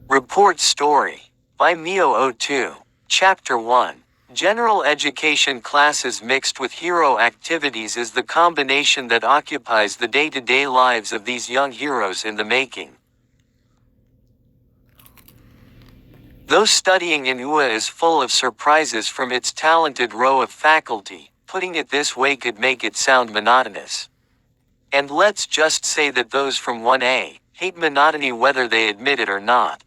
Report Story by Mio02. Chapter 1. General education classes mixed with hero activities is the combination that occupies the day-to-day lives of these young heroes in the making. Though studying in UA is full of surprises from its talented row of faculty, putting it this way could make it sound monotonous. And let's just say that those from 1A hate monotony whether they admit it or not.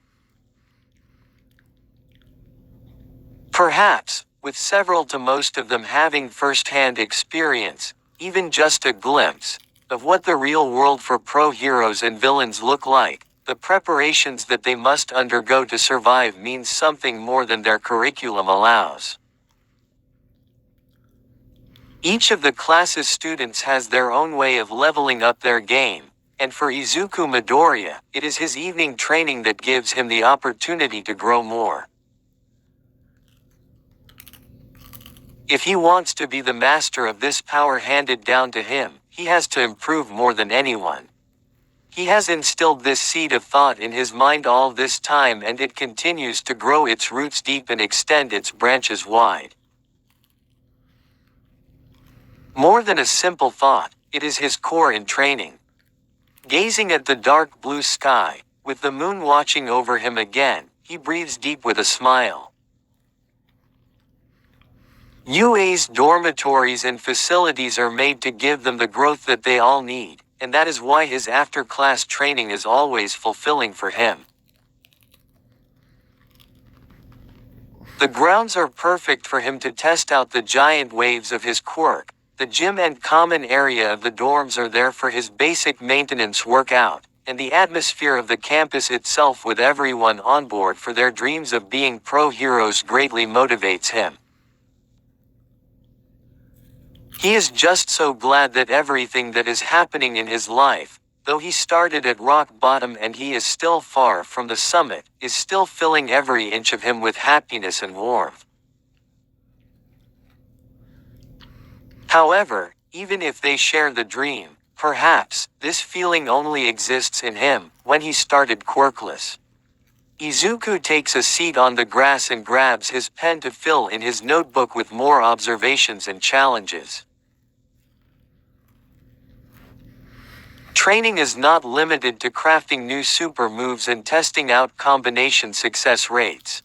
Perhaps, with several to most of them having first-hand experience, even just a glimpse, of what the real world for pro-heroes and villains look like, the preparations that they must undergo to survive means something more than their curriculum allows. Each of the class's students has their own way of leveling up their game, and for Izuku Midoriya, it is his evening training that gives him the opportunity to grow more. If he wants to be the master of this power handed down to him, he has to improve more than anyone. He has instilled this seed of thought in his mind all this time, and it continues to grow its roots deep and extend its branches wide. More than a simple thought, it is his core in training. Gazing at the dark blue sky, with the moon watching over him again, he breathes deep with a smile. UA's dormitories and facilities are made to give them the growth that they all need, and that is why his after-class training is always fulfilling for him. The grounds are perfect for him to test out the giant waves of his quirk. The gym and common area of the dorms are there for his basic maintenance workout, and the atmosphere of the campus itself with everyone on board for their dreams of being pro-heroes greatly motivates him. He is just so glad that everything that is happening in his life, though he started at rock bottom and he is still far from the summit, is still filling every inch of him with happiness and warmth. However, even if they share the dream, perhaps, this feeling only exists in him, when he started quirkless. Izuku takes a seat on the grass and grabs his pen to fill in his notebook with more observations and challenges. Training is not limited to crafting new super moves and testing out combination success rates.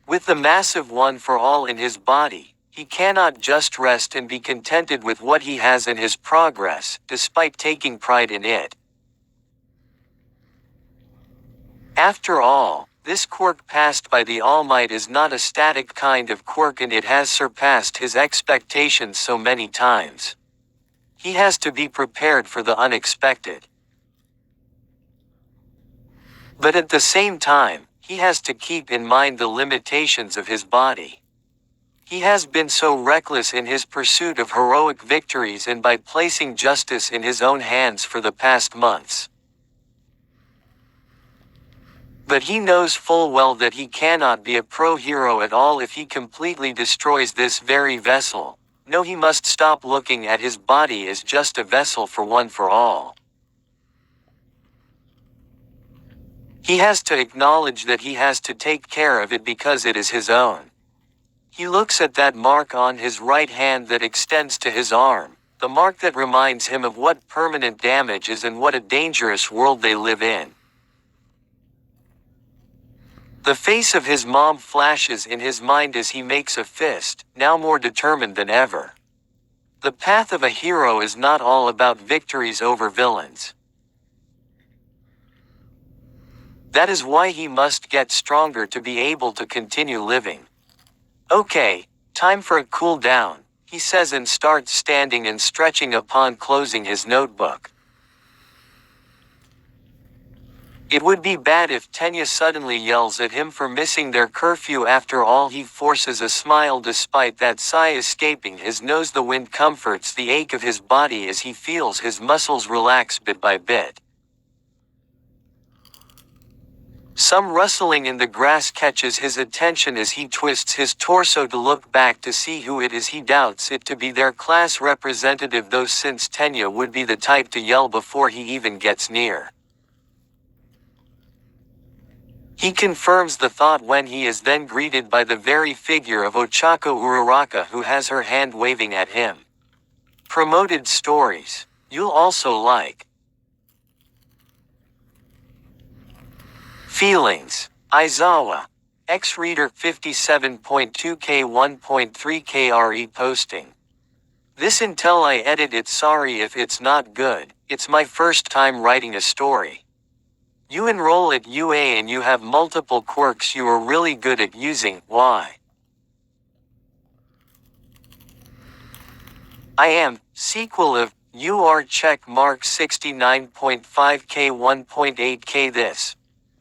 With the massive one for all in his body, he cannot just rest and be contented with what he has in his progress, despite taking pride in it. After all, this quirk passed by the All Might is not a static kind of quirk, and it has surpassed his expectations so many times. He has to be prepared for the unexpected. But at the same time, he has to keep in mind the limitations of his body. He has been so reckless in his pursuit of heroic victories and by placing justice in his own hands for the past months. But he knows full well that he cannot be a pro-hero at all if he completely destroys this very vessel. No, he must stop looking at his body as just a vessel for one for all. He has to acknowledge that he has to take care of it because it is his own. He looks at that mark on his right hand that extends to his arm, the mark that reminds him of what permanent damage is and what a dangerous world they live in. The face of his mom flashes in his mind as he makes a fist, now more determined than ever. The path of a hero is not all about victories over villains. That is why he must get stronger to be able to continue living. Okay, time for a cool down, he says and starts standing and stretching upon closing his notebook. It would be bad if Tenya suddenly yells at him for missing their curfew. After all, he forces a smile despite that sigh escaping his nose. The wind comforts the ache of his body as he feels his muscles relax bit by bit. Some rustling in the grass catches his attention as he twists his torso to look back to see who it is. He doubts it to be their class representative, though, since Tenya would be the type to yell before he even gets near. He confirms the thought when he is then greeted by the very figure of Ochako Uraraka, who has her hand waving at him. Promoted stories. You'll also like. Feelings. Izawa. X-Reader 57.2K 1.3K RE posting. This until I edit it, sorry if it's not good, it's my first time writing a story. You enroll at UA and you have multiple quirks you are really good at using, why? I am, sequel of, UR check mark 69.5K 1.8K. This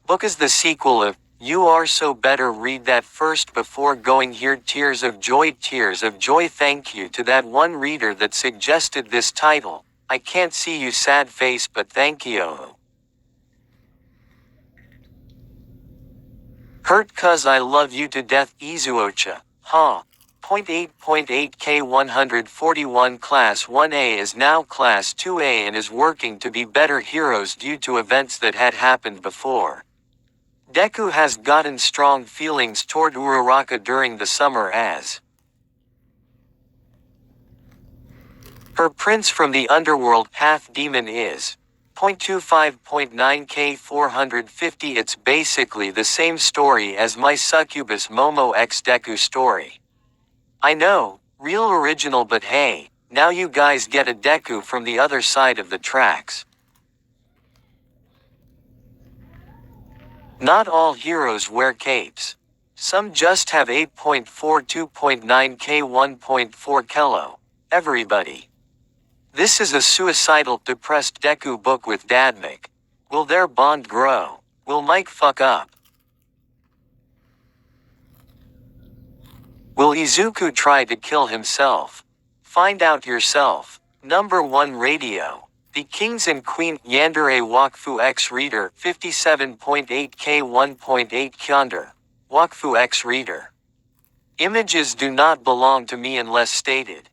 book is the sequel of, You Are So Better. Read that first before going here. Tears of joy, thank you to that one reader that suggested this title. I can't see you sad face, but thank you. Hurt cuz I love you to death. Izuocha, huh? 0.8.8K 141. Class 1A is now Class 2A and is working to be better heroes due to events that had happened before. Deku has gotten strong feelings toward Uraraka during the summer as her prince from the underworld, half demon is. 0.25.9K 450. It's basically the same story as my succubus Momo x Deku story. I know, real original, but hey, now you guys get a Deku from the other side of the tracks. Not all heroes wear capes. Some just have 8.42.9K 1.4 kilo. Everybody. This is a suicidal, depressed Deku book with Dadmik. Will their bond grow? Will Mike fuck up? Will Izuku try to kill himself? Find out yourself. Number 1 Radio. The Kings and Queen Yandere Wakfu X Reader 57.8K 1.8 Kyonder. Wakfu X Reader. Images do not belong to me unless stated.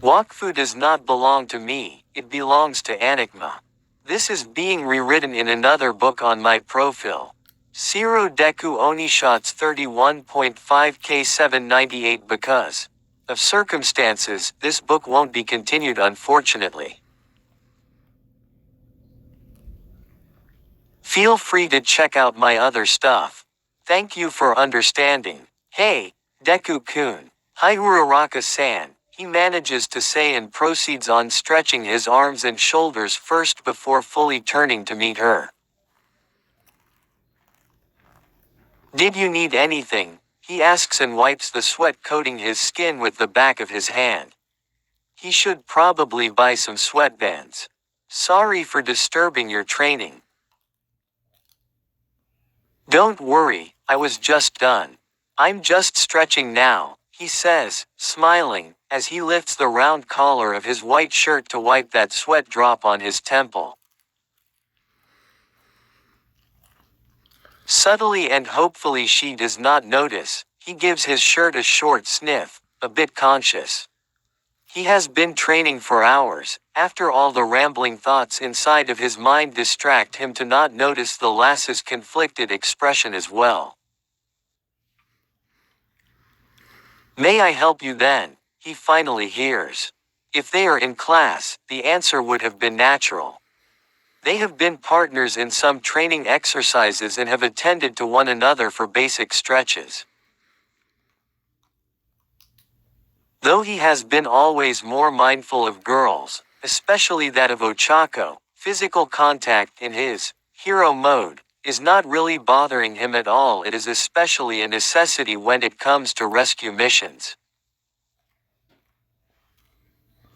Wakfu does not belong to me, it belongs to Enigma. This is being rewritten in another book on my profile. Zero Deku Onishots 31.5K 798. Because of circumstances, this book won't be continued, unfortunately. Feel free to check out my other stuff. Thank you for understanding. Hey, Deku-kun. Hi Uraraka-san, he manages to say and proceeds on stretching his arms and shoulders first before fully turning to meet her. Did you need anything? He asks and wipes the sweat coating his skin with the back of his hand. He should probably buy some sweatbands. Sorry for disturbing your training. Don't worry, I was just done. I'm just stretching now, he says, smiling, as he lifts the round collar of his white shirt to wipe that sweat drop on his temple. Subtly and hopefully she does not notice, he gives his shirt a short sniff, a bit conscious. He has been training for hours, after all the rambling thoughts inside of his mind distract him to not notice the lass's conflicted expression as well. May I help you then? He finally hears. If they are in class, the answer would have been natural. They have been partners in some training exercises and have attended to one another for basic stretches. Though he has been always more mindful of girls, especially that of Ochako, physical contact in his hero mode is not really bothering him at all. It is especially a necessity when it comes to rescue missions.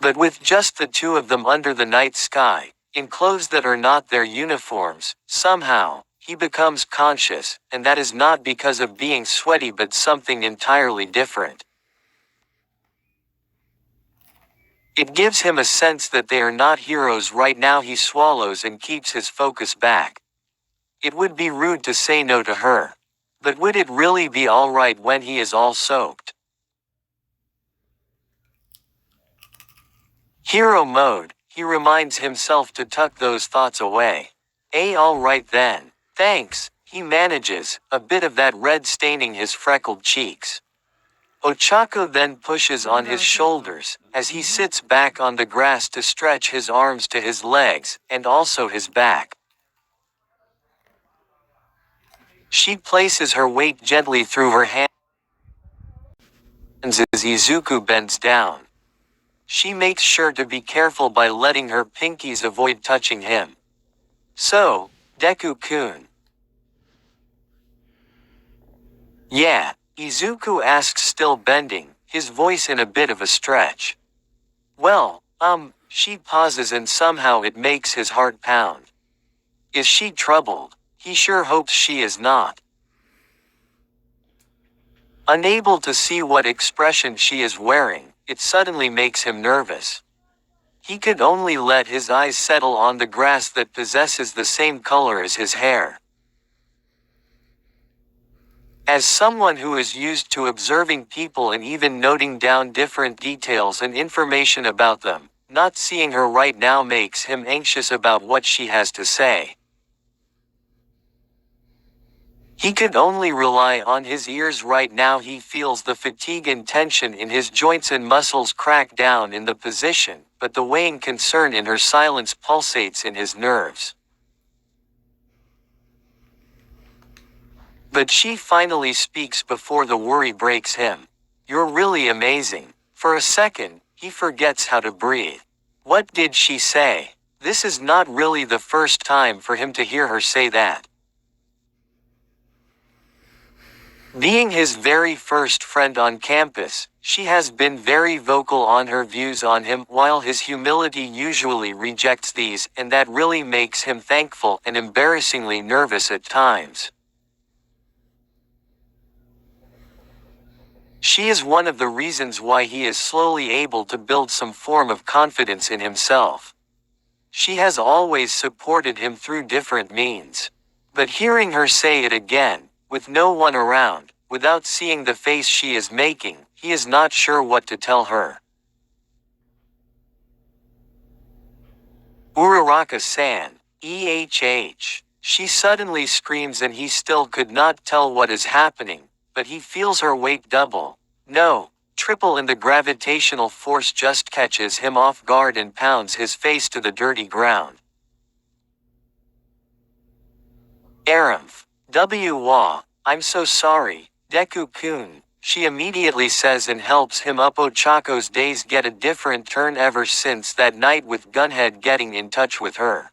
But with just the two of them under the night sky, in clothes that are not their uniforms, somehow, he becomes conscious, and that is not because of being sweaty but something entirely different. It gives him a sense that they are not heroes right now. He swallows and keeps his focus back. It would be rude to say no to her. But would it really be alright when he is all soaked? Hero mode, he reminds himself to tuck those thoughts away. Alright then. Thanks, he manages, a bit of that red staining his freckled cheeks. Ochako then pushes on his shoulders, as he sits back on the grass to stretch his arms to his legs, and also his back. She places her weight gently through her hands as Izuku bends down. She makes sure to be careful by letting her pinkies avoid touching him. So, Deku-kun. Yeah, Izuku asks, still bending, his voice in a bit of a stretch. Well, she pauses and somehow it makes his heart pound. Is she troubled? He sure hopes she is not. Unable to see what expression she is wearing, it suddenly makes him nervous. He could only let his eyes settle on the grass that possesses the same color as his hair. As someone who is used to observing people and even noting down different details and information about them, not seeing her right now makes him anxious about what she has to say. He could only rely on his ears right now. He feels the fatigue and tension in his joints and muscles crack down in the position, but the weighing concern in her silence pulsates in his nerves. But she finally speaks before the worry breaks him. You're really amazing. For a second, he forgets how to breathe. What did she say? This is not really the first time for him to hear her say that. Being his very first friend on campus, she has been very vocal on her views on him, while his humility usually rejects these, and that really makes him thankful and embarrassingly nervous at times. She is one of the reasons why he is slowly able to build some form of confidence in himself. She has always supported him through different means. But hearing her say it again, with no one around, without seeing the face she is making, he is not sure what to tell her. Uraraka-san, She suddenly screams and he still could not tell what is happening, but he feels her weight double, no, triple, and the gravitational force just catches him off guard and pounds his face to the dirty ground. Arumph. Wa. I'm so sorry, Deku-kun, she immediately says and helps him up. Ochako's days get a different turn ever since that night with Gunhead getting in touch with her.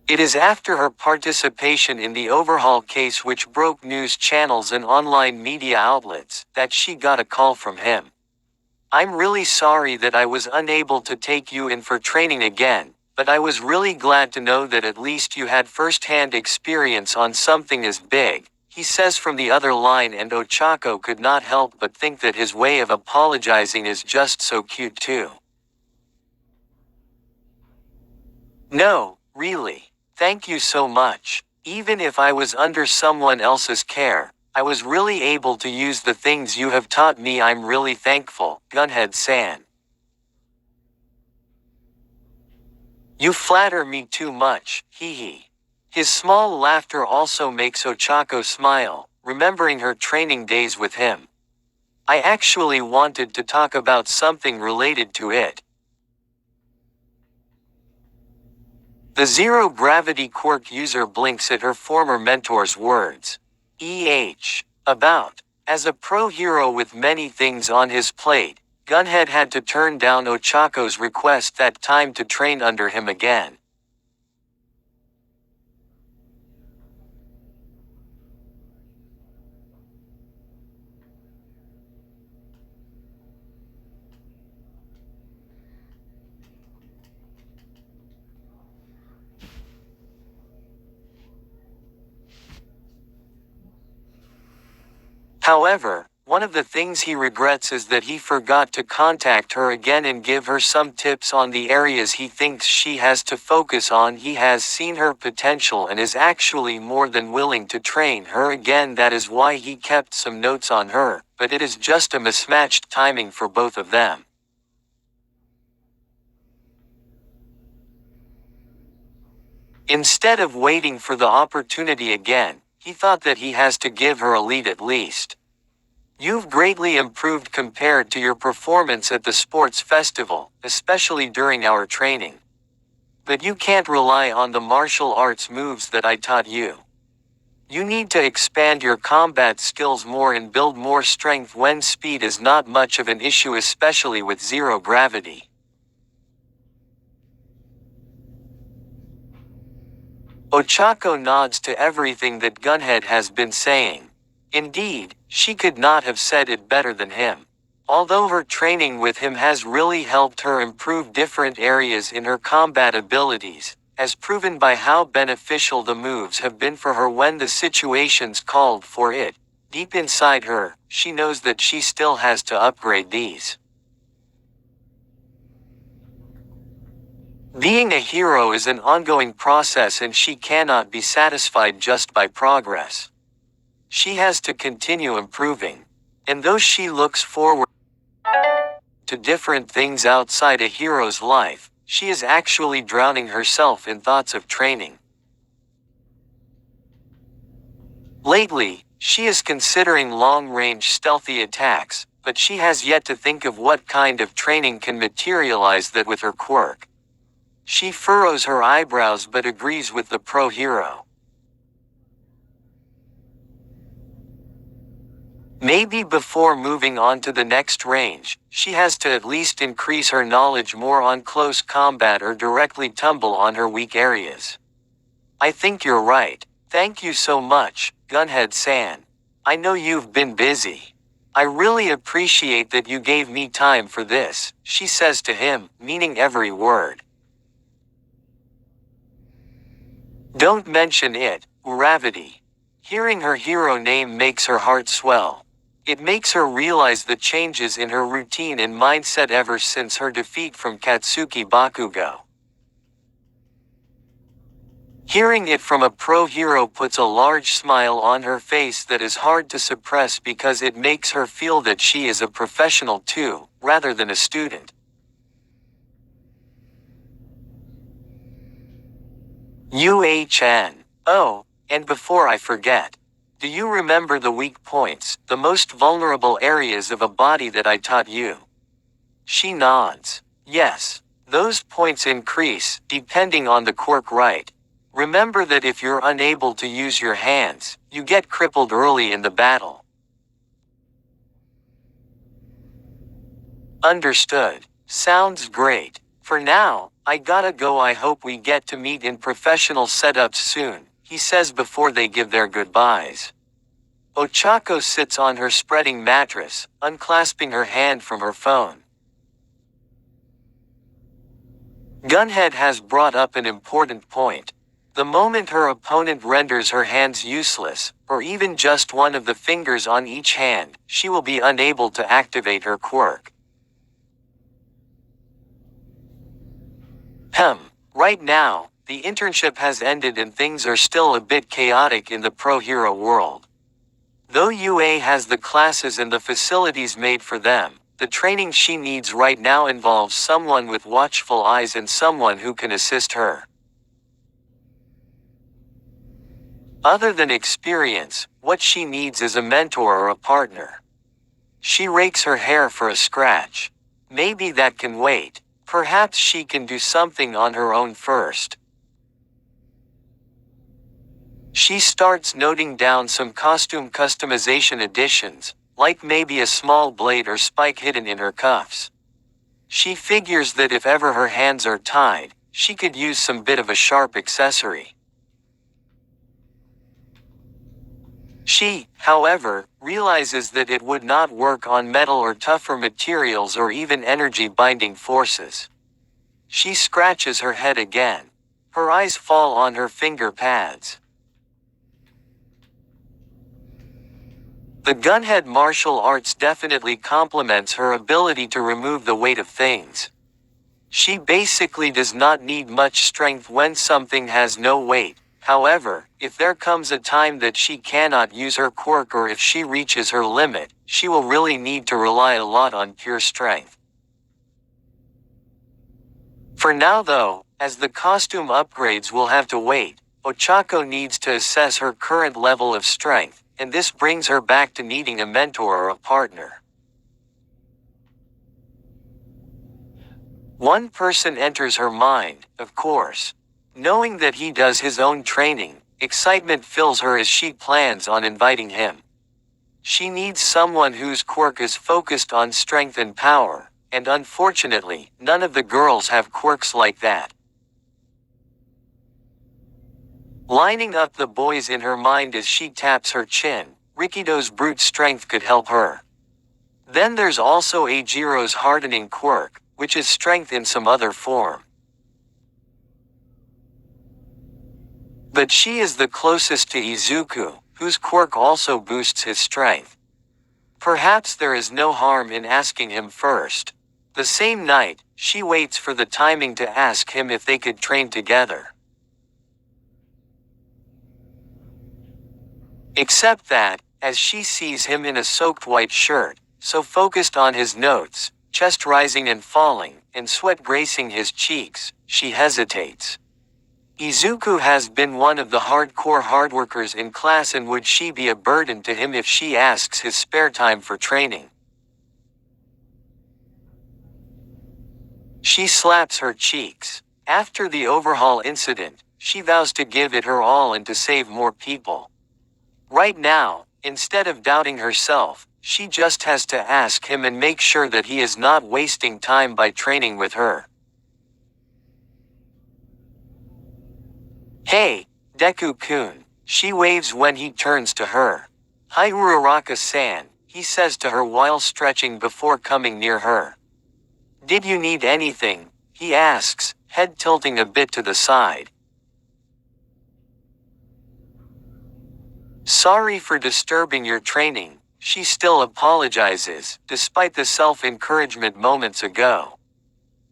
It is after her participation in the overhaul case, which broke news channels and online media outlets, that she got a call from him. I'm really sorry that I was unable to take you in for training again, but I was really glad to know that at least you had first-hand experience on something as big, he says from the other line, and Ochako could not help but think that his way of apologizing is just so cute too. No, really. Thank you so much. Even if I was under someone else's care, I was really able to use the things you have taught me. I'm really thankful, Gunhead-san. You flatter me too much, hee. His small laughter also makes Ochako smile, remembering her training days with him. I actually wanted to talk about something related to it. The zero-gravity quirk user blinks at her former mentor's words. About. As a pro-hero with many things on his plate, Gunhead had to turn down Ochako's request that time to train under him again. However, one of the things he regrets is that he forgot to contact her again and give her some tips on the areas he thinks she has to focus on. He has seen her potential and is actually more than willing to train her again. That is why he kept some notes on her, but it is just a mismatched timing for both of them. Instead of waiting for the opportunity again, he thought that he has to give her a lead at least. You've greatly improved compared to your performance at the sports festival, especially during our training. But you can't rely on the martial arts moves that I taught you. You need to expand your combat skills more and build more strength when speed is not much of an issue, especially with zero gravity. Ochako nods to everything that Gunhead has been saying. Indeed, she could not have said it better than him. Although her training with him has really helped her improve different areas in her combat abilities, as proven by how beneficial the moves have been for her when the situations called for it, deep inside her, she knows that she still has to upgrade these. Being a hero is an ongoing process and she cannot be satisfied just by progress. She has to continue improving. And though she looks forward to different things outside a hero's life, she is actually drowning herself in thoughts of training. Lately, she is considering long-range stealthy attacks, but she has yet to think of what kind of training can materialize that with her quirk. She furrows her eyebrows but agrees with the pro hero. Maybe before moving on to the next range, she has to at least increase her knowledge more on close combat or directly tumble on her weak areas. I think you're right. Thank you so much, Gunhead-san. I know you've been busy. I really appreciate that you gave me time for this, she says to him, meaning every word. Don't mention it, Uravati. Hearing her hero name makes her heart swell. It makes her realize the changes in her routine and mindset ever since her defeat from Katsuki Bakugo. Hearing it from a pro hero puts a large smile on her face that is hard to suppress because it makes her feel that she is a professional too, rather than a student. UHN. Oh, and before I forget, do you remember the weak points, the most vulnerable areas of a body that I taught you? She nods. Yes, those points increase, depending on the quirk, right? Remember that if you're unable to use your hands, you get crippled early in the battle. Understood. Sounds great. For now, I gotta go. I hope we get to meet in professional setups soon, he says before they give their goodbyes. Ochako sits on her spreading mattress, unclasping her hand from her phone. Gunhead has brought up an important point. The moment her opponent renders her hands useless, or even just one of the fingers on each hand, she will be unable to activate her quirk. Right now, the internship has ended and things are still a bit chaotic in the pro hero world. Though UA has the classes and the facilities made for them, the training she needs right now involves someone with watchful eyes and someone who can assist her. Other than experience, what she needs is a mentor or a partner. She rakes her hair for a scratch. Maybe that can wait. Perhaps she can do something on her own first. She starts noting down some costume customization additions, like maybe a small blade or spike hidden in her cuffs. She figures that if ever her hands are tied, she could use some bit of a sharp accessory. She, however, realizes that it would not work on metal or tougher materials or even energy-binding forces. She scratches her head again. Her eyes fall on her finger pads. The Gunhead martial arts definitely complements her ability to remove the weight of things. She basically does not need much strength when something has no weight. However, if there comes a time that she cannot use her quirk or if she reaches her limit, she will really need to rely a lot on pure strength. For now though, as the costume upgrades will have to wait, Ochako needs to assess her current level of strength, and this brings her back to needing a mentor or a partner. One person enters her mind, of course. Knowing that he does his own training, excitement fills her as she plans on inviting him. She needs someone whose quirk is focused on strength and power, and unfortunately, none of the girls have quirks like that. Lining up the boys in her mind as she taps her chin, Rikido's brute strength could help her. Then there's also Eijiro's hardening quirk, which is strength in some other form. But she is the closest to Izuku, whose quirk also boosts his strength. Perhaps there is no harm in asking him first. The same night, she waits for the timing to ask him if they could train together. Except that, as she sees him in a soaked white shirt, so focused on his notes, chest rising and falling, and sweat gracing his cheeks, she hesitates. Izuku has been one of the hardcore hardworkers in class, and would she be a burden to him if she asks his spare time for training? She slaps her cheeks. After the overhaul incident, she vows to give it her all and to save more people. Right now, instead of doubting herself, she just has to ask him and make sure that he is not wasting time by training with her. "Hey, Deku-kun," she waves when he turns to her. "Hi Uraraka-san," he says to her while stretching before coming near her. "Did you need anything?" he asks, head tilting a bit to the side. "Sorry for disturbing your training," she still apologizes, despite the self-encouragement moments ago.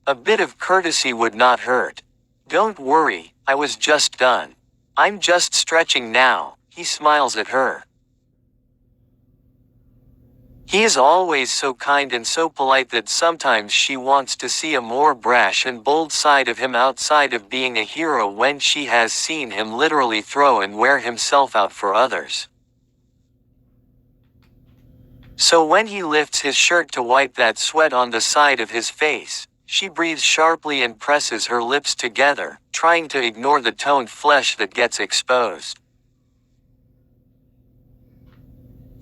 "A bit of courtesy would not hurt. Don't worry, I was just done. I'm just stretching now," he smiles at her. He is always so kind and so polite that sometimes she wants to see a more brash and bold side of him outside of being a hero, when she has seen him literally throw and wear himself out for others. So when he lifts his shirt to wipe that sweat on the side of his face, she breathes sharply and presses her lips together, trying to ignore the toned flesh that gets exposed.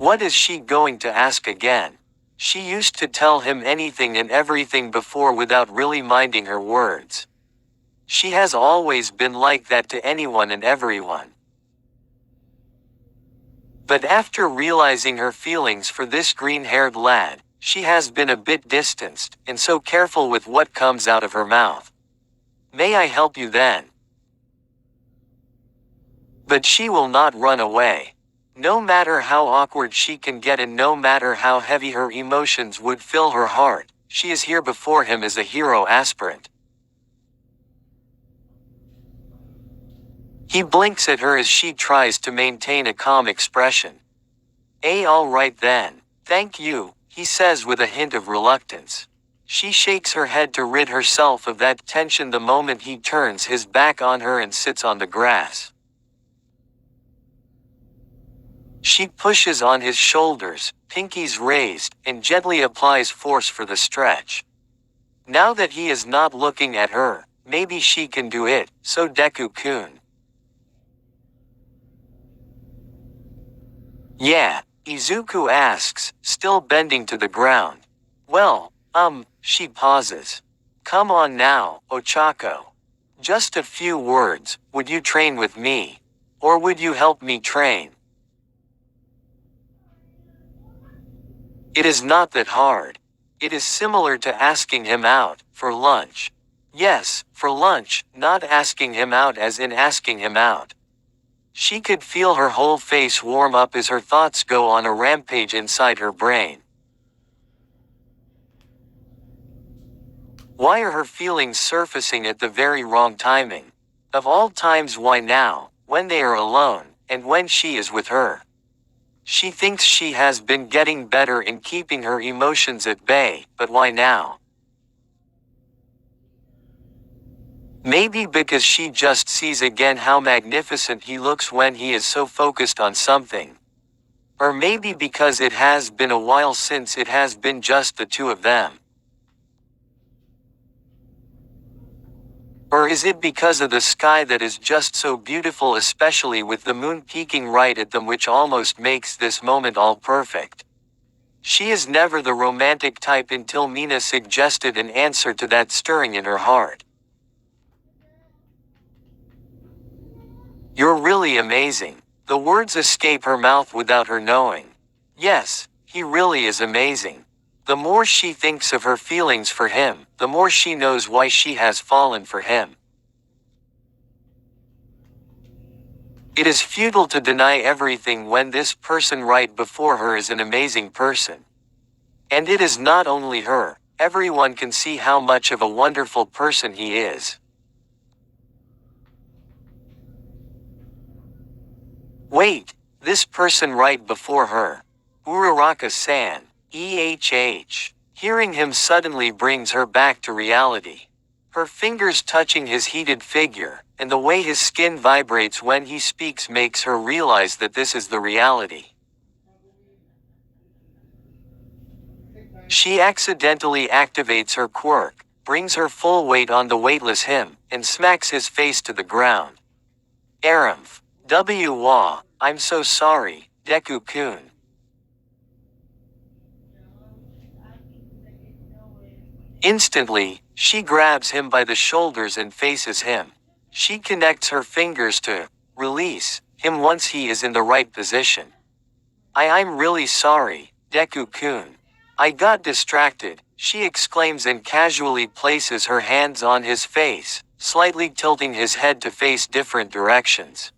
What is she going to ask again? She used to tell him anything and everything before without really minding her words. She has always been like that to anyone and everyone. But after realizing her feelings for this green-haired lad, she has been a bit distanced, and so careful with what comes out of her mouth. "May I help you then?" But she will not run away. No matter how awkward she can get and no matter how heavy her emotions would fill her heart, she is here before him as a hero aspirant. He blinks at her as she tries to maintain a calm expression. All right then. Thank you," he says with a hint of reluctance. She shakes her head to rid herself of that tension the moment he turns his back on her and sits on the grass. She pushes on his shoulders, pinkies raised, and gently applies force for the stretch. Now that he is not looking at her, maybe she can do it, so Deku-kun. "Yeah," Izuku asks, still bending to the ground. "Well, she pauses. "Come on now, Ochako. Just a few words, would you train with me? Or would you help me train?" It is not that hard. It is similar to asking him out, for lunch. Yes, for lunch, not asking him out as in asking him out. She could feel her whole face warm up as her thoughts go on a rampage inside her brain. Why are her feelings surfacing at the very wrong timing? Of all times, why now, when they are alone, and when she is with her? She thinks she has been getting better in keeping her emotions at bay, but why now? Maybe because she just sees again how magnificent he looks when he is so focused on something. Or maybe because it has been a while since it has been just the two of them. Or is it because of the sky that is just so beautiful, especially with the moon peeking right at them, which almost makes this moment all perfect? She is never the romantic type until Mina suggested an answer to that stirring in her heart. "You're really amazing." The words escape her mouth without her knowing. Yes, he really is amazing. The more she thinks of her feelings for him, the more she knows why she has fallen for him. It is futile to deny everything when this person right before her is an amazing person. And it is not only her, everyone can see how much of a wonderful person he is. Wait, this person right before her. Uraraka-san. EHH. Hearing him suddenly brings her back to reality. Her fingers touching his heated figure, and the way his skin vibrates when he speaks makes her realize that this is the reality. She accidentally activates her quirk, brings her full weight on the weightless him, and smacks his face to the ground. Arumph. W-wa, I'm so sorry, Deku-kun. Instantly, she grabs him by the shoulders and faces him. She connects her fingers to release him once he is in the right position. I'm really sorry, Deku-kun. I got distracted, she exclaims and casually places her hands on his face, slightly tilting his head to face different directions.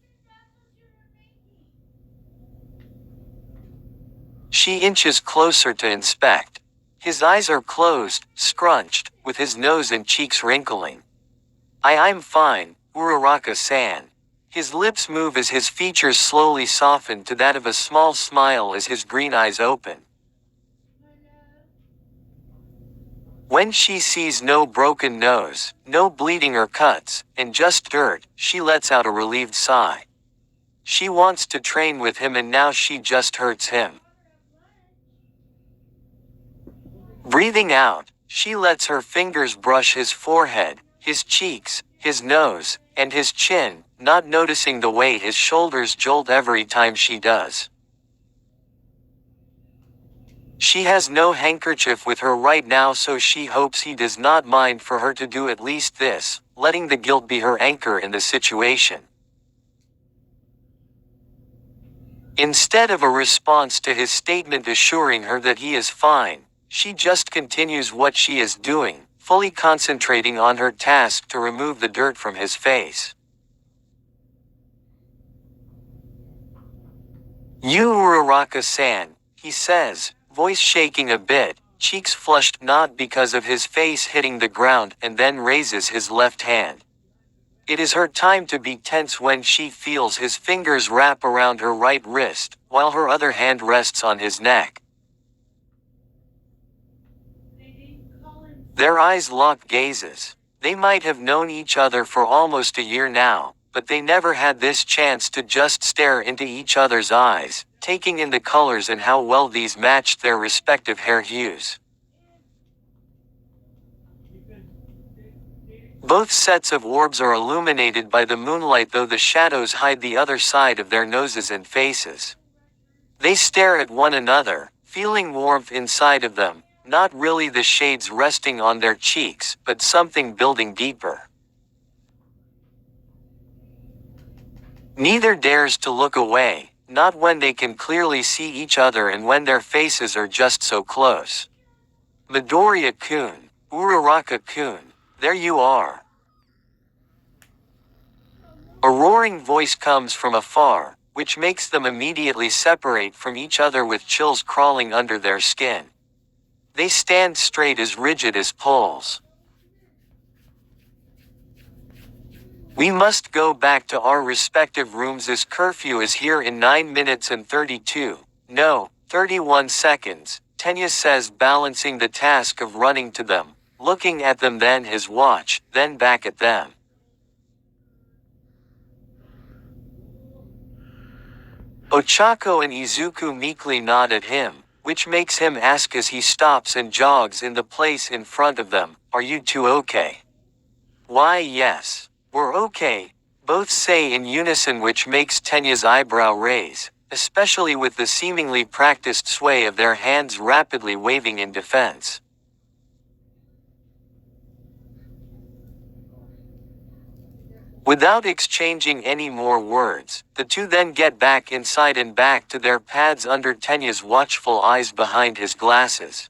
She inches closer to inspect. His eyes are closed, scrunched, with his nose and cheeks wrinkling. I'm fine, Uraraka-san. His lips move as his features slowly soften to that of a small smile as his green eyes open. When she sees no broken nose, no bleeding or cuts, and just dirt, she lets out a relieved sigh. She wants to train with him and now she just hurts him. Breathing out, she lets her fingers brush his forehead, his cheeks, his nose, and his chin, not noticing the way his shoulders jolt every time she does. She has no handkerchief with her right now, so she hopes he does not mind for her to do at least this, letting the guilt be her anchor in the situation. Instead of a response to his statement assuring her that he is fine, she just continues what she is doing, fully concentrating on her task to remove the dirt from his face. "You Uraraka-san," he says, voice shaking a bit, cheeks flushed not because of his face hitting the ground, and then raises his left hand. It is her time to be tense when she feels his fingers wrap around her right wrist, while her other hand rests on his neck. Their eyes lock gazes. They might have known each other for almost a year now, but they never had this chance to just stare into each other's eyes, taking in the colors and how well these matched their respective hair hues. Both sets of orbs are illuminated by the moonlight, though the shadows hide the other side of their noses and faces. They stare at one another, feeling warmth inside of them, not really the shades resting on their cheeks, but something building deeper. Neither dares to look away, not when they can clearly see each other and when their faces are just so close. "Midoriya-kun, Uraraka-kun, there you are." A roaring voice comes from afar, which makes them immediately separate from each other with chills crawling under their skin. They stand straight, as rigid as poles. "We must go back to our respective rooms as curfew is here in 9 minutes and 31 seconds, Tenya says, balancing the task of running to them, looking at them, then his watch, then back at them. Ochako and Izuku meekly nod at him, which makes him ask as he stops and jogs in the place in front of them, "Are you two okay?" "Why yes. We're okay," both say in unison, which makes Tenya's eyebrow raise, especially with the seemingly practiced sway of their hands rapidly waving in defense. Without exchanging any more words, the two then get back inside and back to their pads under Tenya's watchful eyes behind his glasses.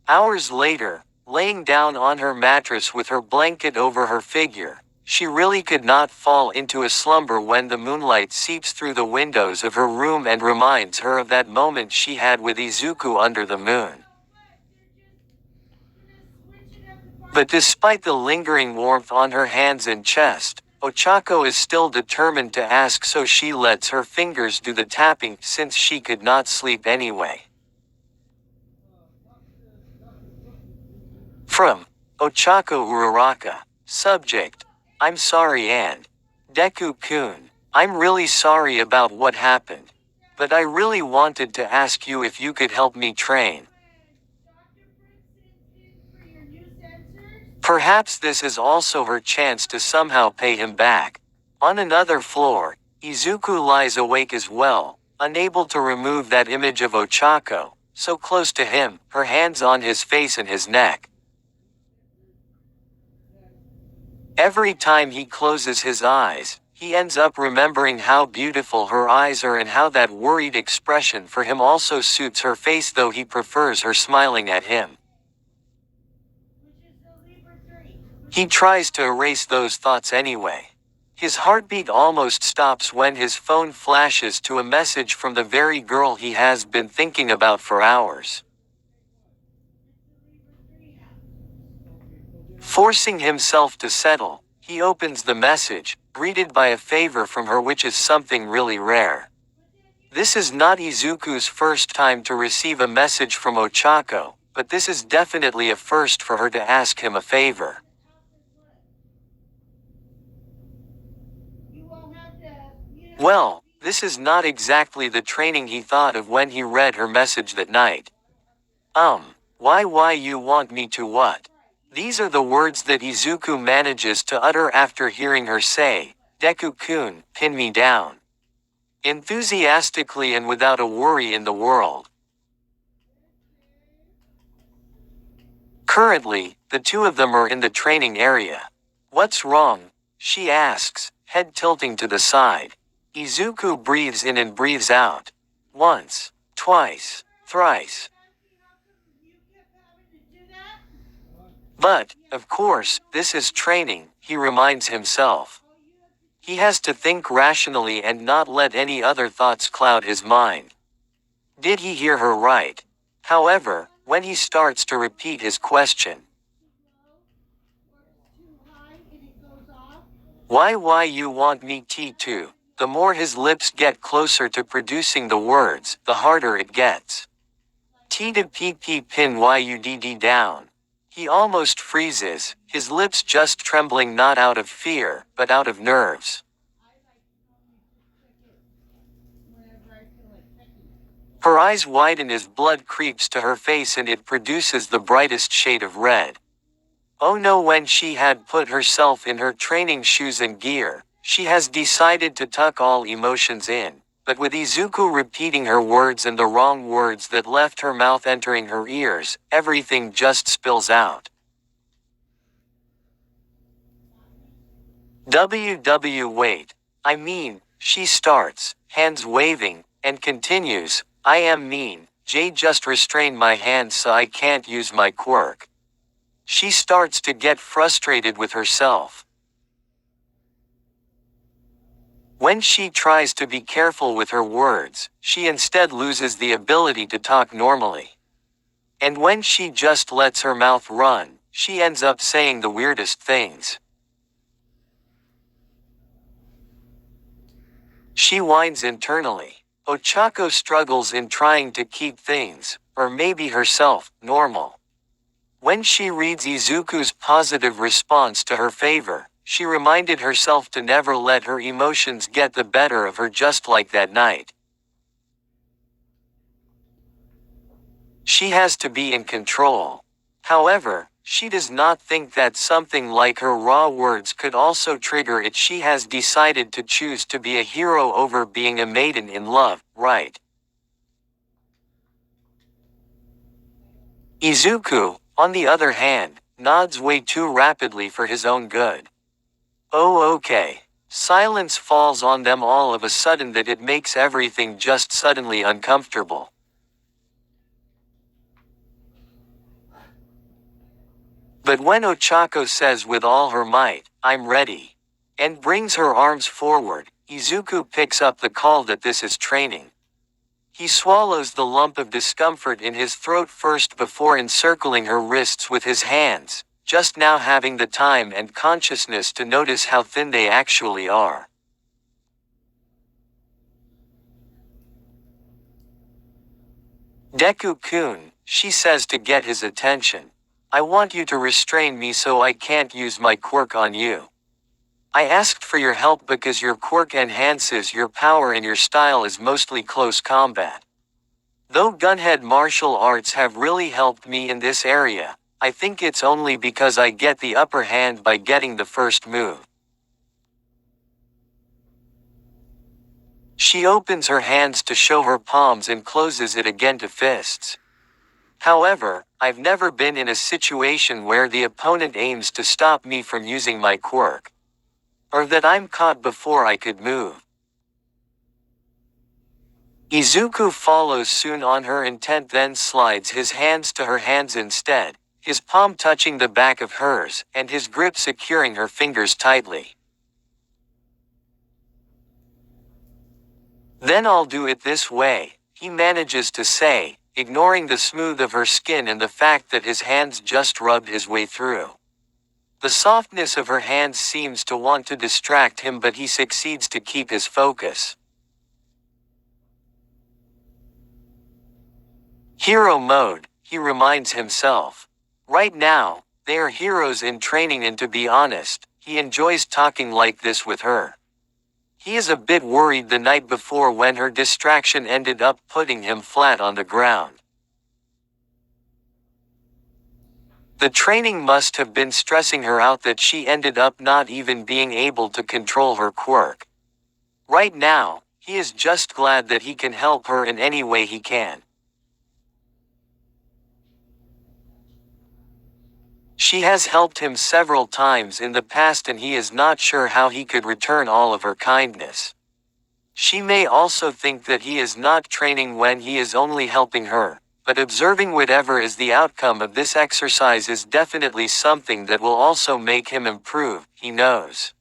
Hours later, laying down on her mattress with her blanket over her figure, she really could not fall into a slumber when the moonlight seeps through the windows of her room and reminds her of that moment she had with Izuku under the moon. But despite the lingering warmth on her hands and chest, Ochako is still determined to ask, so she lets her fingers do the tapping since she could not sleep anyway. From Ochako Uraraka. Subject: I'm sorry and Deku-kun, I'm really sorry about what happened. But I really wanted to ask you if you could help me train. Perhaps this is also her chance to somehow pay him back. On another floor, Izuku lies awake as well, unable to remove that image of Ochako, so close to him, her hands on his face and his neck. Every time he closes his eyes, he ends up remembering how beautiful her eyes are and how that worried expression for him also suits her face, though he prefers her smiling at him. He tries to erase those thoughts anyway. His heartbeat almost stops when his phone flashes to a message from the very girl he has been thinking about for hours. Forcing himself to settle, he opens the message, greeted by a favor from her, which is something really rare. This is not Izuku's first time to receive a message from Ochako, but this is definitely a first for her to ask him a favor. Well, this is not exactly the training he thought of when he read her message that night. Why you want me to what? These are the words that Izuku manages to utter after hearing her say, "Deku-kun, pin me down." Enthusiastically and without a worry in the world. Currently, the two of them are in the training area. "What's wrong?" she asks, head tilting to the side. Izuku breathes in and breathes out. Once, twice, thrice. But, of course, this is training, he reminds himself. He has to think rationally and not let any other thoughts cloud his mind. Did he hear her right? However, when he starts to repeat his question, why you want me to? The more his lips get closer to producing the words, the harder it gets. T to pp pin yudd down. He almost freezes, his lips just trembling, not out of fear, but out of nerves. Her eyes widen as blood creeps to her face and it produces the brightest shade of red. Oh no, when she had put herself in her training shoes and gear, she has decided to tuck all emotions in, but with Izuku repeating her words and the wrong words that left her mouth entering her ears, everything just spills out. Wait. I mean, she starts, hands waving, and continues, I am mean, just restrain my hands so I can't use my quirk. She starts to get frustrated with herself. When she tries to be careful with her words, she instead loses the ability to talk normally. And when she just lets her mouth run, she ends up saying the weirdest things. She whines internally. Ochako struggles in trying to keep things, or maybe herself, normal. When she reads Izuku's positive response to her favor, she reminded herself to never let her emotions get the better of her, just like that night. She has to be in control. However, she does not think that something like her raw words could also trigger it. She has decided to choose to be a hero over being a maiden in love, right? Izuku, on the other hand, nods way too rapidly for his own good. Oh okay. Silence falls on them all of a sudden that it makes everything just suddenly uncomfortable. But when Ochako says with all her might, "I'm ready," and brings her arms forward, Izuku picks up the call that this is training. He swallows the lump of discomfort in his throat first before encircling her wrists with his hands, just now having the time and consciousness to notice how thin they actually are. Deku-kun, she says to get his attention. I want you to restrain me so I can't use my quirk on you. I asked for your help because your quirk enhances your power and your style is mostly close combat. Though gunhead martial arts have really helped me in this area, I think it's only because I get the upper hand by getting the first move. She opens her hands to show her palms and closes it again to fists. However, I've never been in a situation where the opponent aims to stop me from using my quirk. Or that I'm caught before I could move. Izuku follows soon on her intent, then slides his hands to her hands instead, his palm touching the back of hers, and his grip securing her fingers tightly. Then I'll do it this way, he manages to say, ignoring the smooth of her skin and the fact that his hands just rubbed his way through. The softness of her hands seems to want to distract him, but he succeeds to keep his focus. Hero mode, he reminds himself. Right now, they are heroes in training, and to be honest, he enjoys talking like this with her. He is a bit worried the night before when her distraction ended up putting him flat on the ground. The training must have been stressing her out that she ended up not even being able to control her quirk. Right now, he is just glad that he can help her in any way he can. She has helped him several times in the past and he is not sure how he could return all of her kindness. She may also think that he is not training when he is only helping her, but observing whatever is the outcome of this exercise is definitely something that will also make him improve, he knows.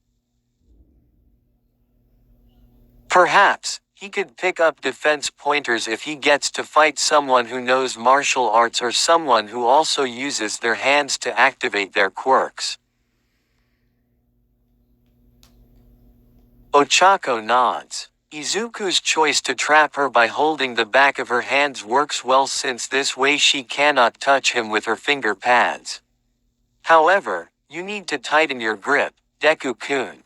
Perhaps, he could pick up defense pointers if he gets to fight someone who knows martial arts or someone who also uses their hands to activate their quirks. Ochako nods. Izuku's choice to trap her by holding the back of her hands works well, since this way she cannot touch him with her finger pads. However, you need to tighten your grip, Deku-kun.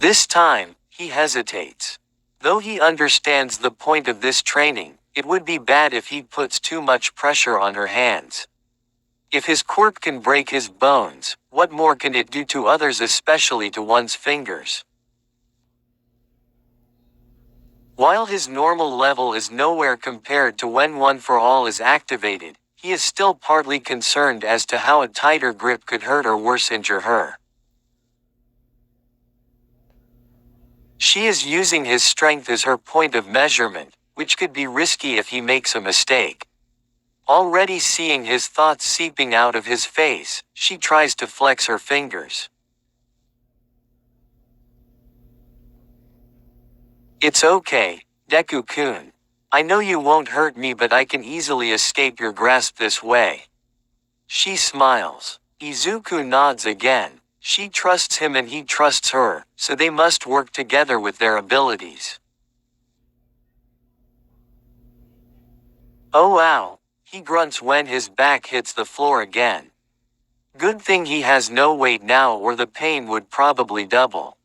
This time, he hesitates. Though he understands the point of this training, it would be bad if he puts too much pressure on her hands. If his quirk can break his bones, what more can it do to others, especially to one's fingers? While his normal level is nowhere compared to when One for All is activated, he is still partly concerned as to how a tighter grip could hurt or worse injure her. She is using his strength as her point of measurement, which could be risky if he makes a mistake. Already seeing his thoughts seeping out of his face, she tries to flex her fingers. It's okay, Deku-kun. I know you won't hurt me, but I can easily escape your grasp this way. She smiles. Izuku nods again. She trusts him and he trusts her, so they must work together with their abilities. Oh ow, he grunts when his back hits the floor again. Good thing he has no weight now, or the pain would probably double.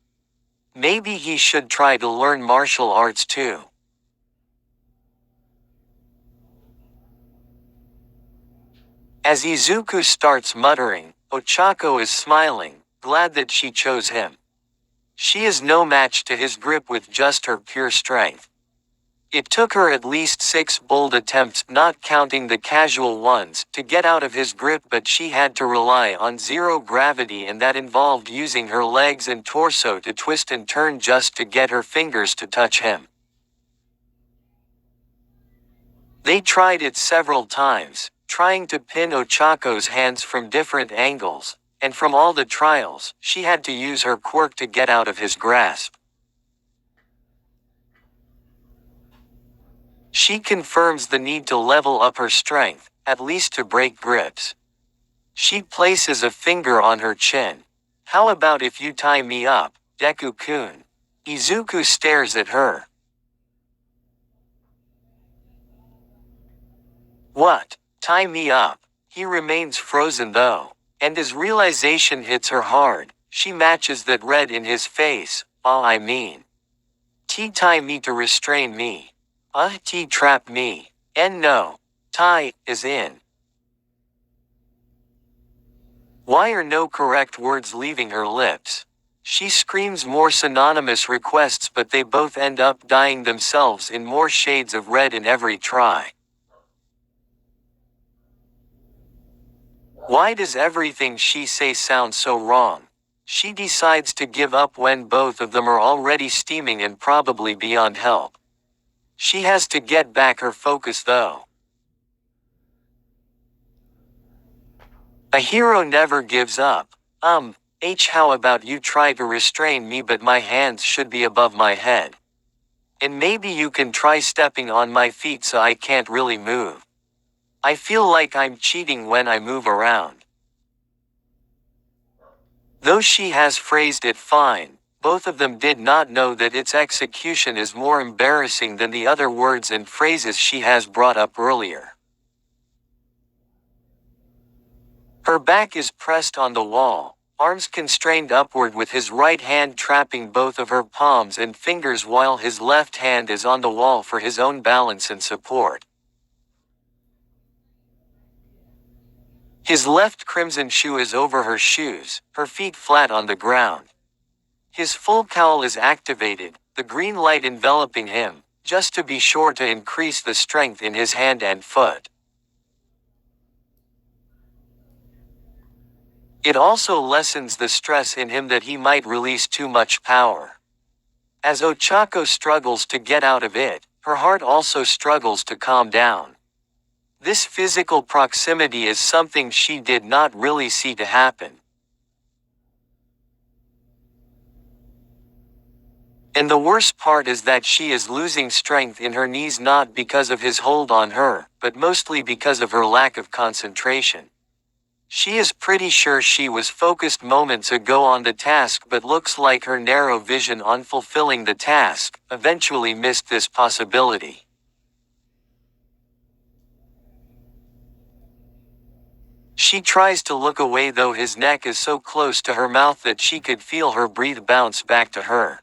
Maybe he should try to learn martial arts too. As Izuku starts muttering, Ochako is smiling, glad that she chose him. She is no match to his grip with just her pure strength. It took her at least 6 bold attempts, not counting the casual ones, to get out of his grip, but she had to rely on zero gravity, and that involved using her legs and torso to twist and turn just to get her fingers to touch him. They tried it several times, trying to pin Ochako's hands from different angles, and from all the trials, she had to use her quirk to get out of his grasp. She confirms the need to level up her strength, at least to break grips. She places a finger on her chin. "How about if you tie me up, Deku-kun?" Izuku stares at her. "What? Tie me up?" He remains frozen though. And as realization hits her hard, she matches that red in his face. I mean. Tie me to restrain me. Trap me. And no. Tie, is in. Why are no correct words leaving her lips? She screams more synonymous requests, but they both end up dyeing themselves in more shades of red in every try. Why does everything she says sound so wrong? She decides to give up when both of them are already steaming and probably beyond help. She has to get back her focus though. A hero never gives up. How about you try to restrain me, but my hands should be above my head. And maybe you can try stepping on my feet so I can't really move. I feel like I'm cheating when I move around. Though she has phrased it fine, both of them did not know that its execution is more embarrassing than the other words and phrases she has brought up earlier. Her back is pressed on the wall, arms constrained upward with his right hand trapping both of her palms and fingers while his left hand is on the wall for his own balance and support. His left crimson shoe is over her shoes, her feet flat on the ground. His full cowl is activated, the green light enveloping him, just to be sure to increase the strength in his hand and foot. It also lessens the stress in him that he might release too much power. As Ochako struggles to get out of it, her heart also struggles to calm down. This physical proximity is something she did not really see to happen. And the worst part is that she is losing strength in her knees, not because of his hold on her, but mostly because of her lack of concentration. She is pretty sure she was focused moments ago on the task, but looks like her narrow vision on fulfilling the task eventually missed this possibility. She tries to look away, though his neck is so close to her mouth that she could feel her breath bounce back to her.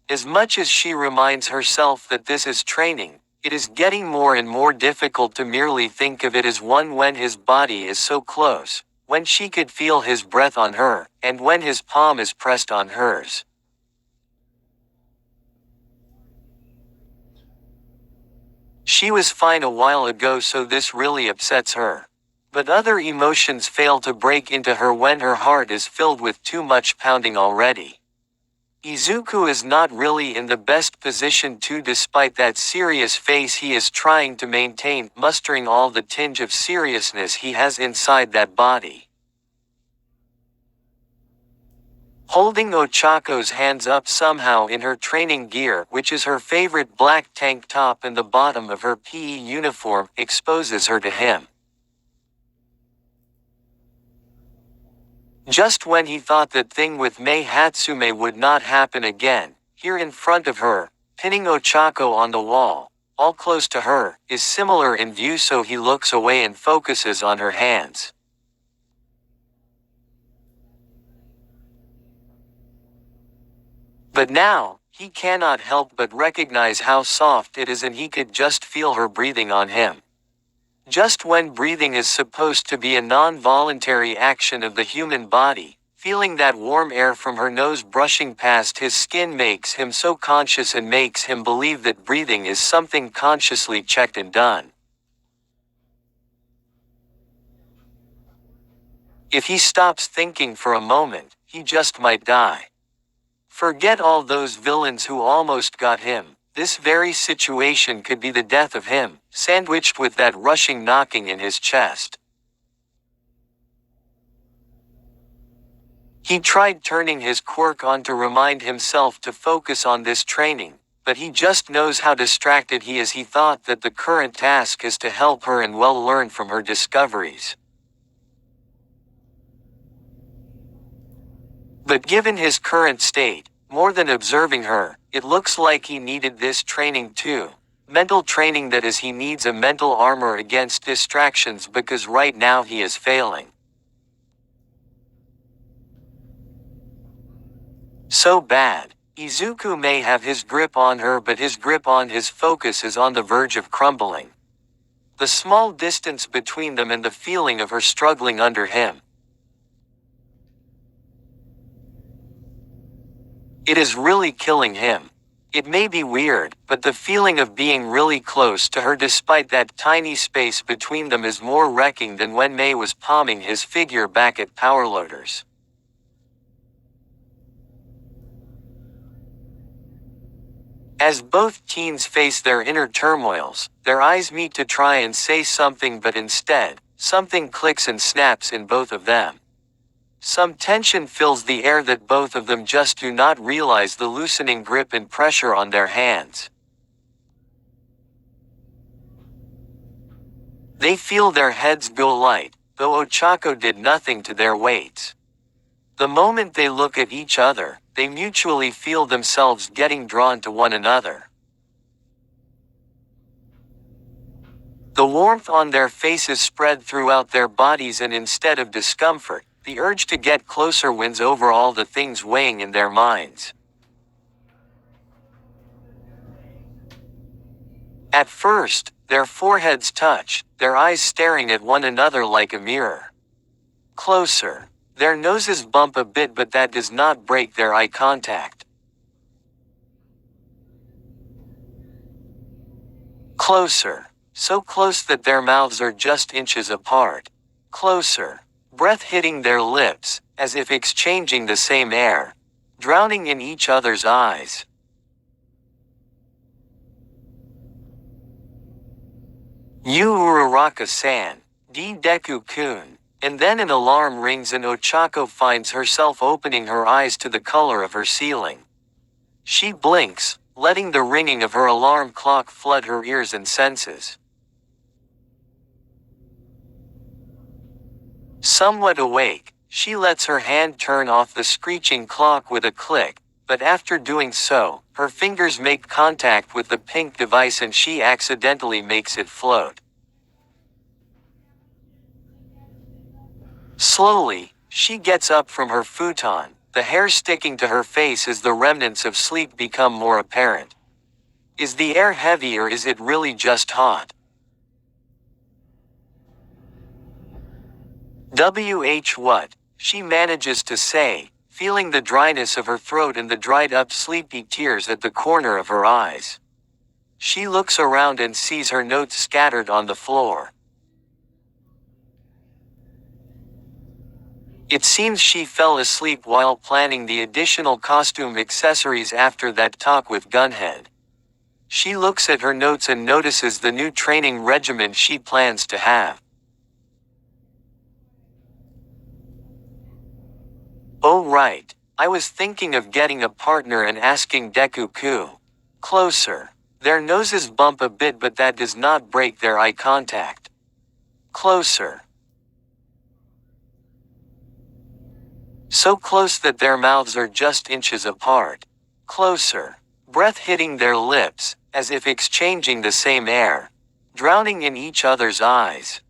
As much as she reminds herself that this is training, it is getting more and more difficult to merely think of it as one when his body is so close, when she could feel his breath on her, and when his palm is pressed on hers. She was fine a while ago, so this really upsets her. But other emotions fail to break into her when her heart is filled with too much pounding already. Izuku is not really in the best position to, despite that serious face he is trying to maintain, mustering all the tinge of seriousness he has inside that body. Holding Ochako's hands up somehow in her training gear, which is her favorite black tank top, and the bottom of her PE uniform, exposes her to him. Just when he thought that thing with Mei Hatsume would not happen again, here in front of her, pinning Ochako on the wall, all close to her, is similar in view, so he looks away and focuses on her hands. But now, he cannot help but recognize how soft it is, and he could just feel her breathing on him. Just when breathing is supposed to be a non-voluntary action of the human body, feeling that warm air from her nose brushing past his skin makes him so conscious and makes him believe that breathing is something consciously checked and done. If he stops thinking for a moment, he just might die. Forget all those villains who almost got him. This very situation could be the death of him, sandwiched with that rushing knocking in his chest. He tried turning his quirk on to remind himself to focus on this training, but he just knows how distracted he is. He thought that the current task is to help her and well learn from her discoveries. But given his current state, more than observing her, it looks like he needed this training too. Mental training, that is, he needs a mental armor against distractions because right now he is failing. So bad. Izuku may have his grip on her, but his grip on his focus is on the verge of crumbling. The small distance between them and the feeling of her struggling under him. It is really killing him. It may be weird, but the feeling of being really close to her despite that tiny space between them is more wrecking than when May was palming his figure back at Powerloaders. As both teens face their inner turmoils, their eyes meet to try and say something, but instead, something clicks and snaps in both of them. Some tension fills the air that both of them just do not realize the loosening grip and pressure on their hands. They feel their heads go light, though Ochako did nothing to their weights. The moment they look at each other, they mutually feel themselves getting drawn to one another. The warmth on their faces spread throughout their bodies, and instead of discomfort, the urge to get closer wins over all the things weighing in their minds. At first, their foreheads touch, their eyes staring at one another like a mirror. Closer. Their noses bump a bit, but that does not break their eye contact. Closer. So close that their mouths are just inches apart. Closer. Breath hitting their lips, as if exchanging the same air. Drowning in each other's eyes. Yu Uraraka-san, D Deku-kun. And then an alarm rings and Ochako finds herself opening her eyes to the color of her ceiling. She blinks, letting the ringing of her alarm clock flood her ears and senses. Somewhat awake, she lets her hand turn off the screeching clock with a click, but after doing so, her fingers make contact with the pink device and she accidentally makes it float. Slowly, she gets up from her futon, the hair sticking to her face as the remnants of sleep become more apparent. Is the air heavy or is it really just hot? What? She manages to say, feeling the dryness of her throat and the dried up sleepy tears at the corner of her eyes. She looks around and sees her notes scattered on the floor. It seems she fell asleep while planning the additional costume accessories after that talk with Gunhead. She looks at her notes and notices the new training regimen she plans to have. Oh right, I was thinking of getting a partner and asking Deku-ku. Closer. Their noses bump a bit, but that does not break their eye contact. Closer. So close that their mouths are just inches apart. Closer. Breath hitting their lips, as if exchanging the same air. Drowning in each other's eyes.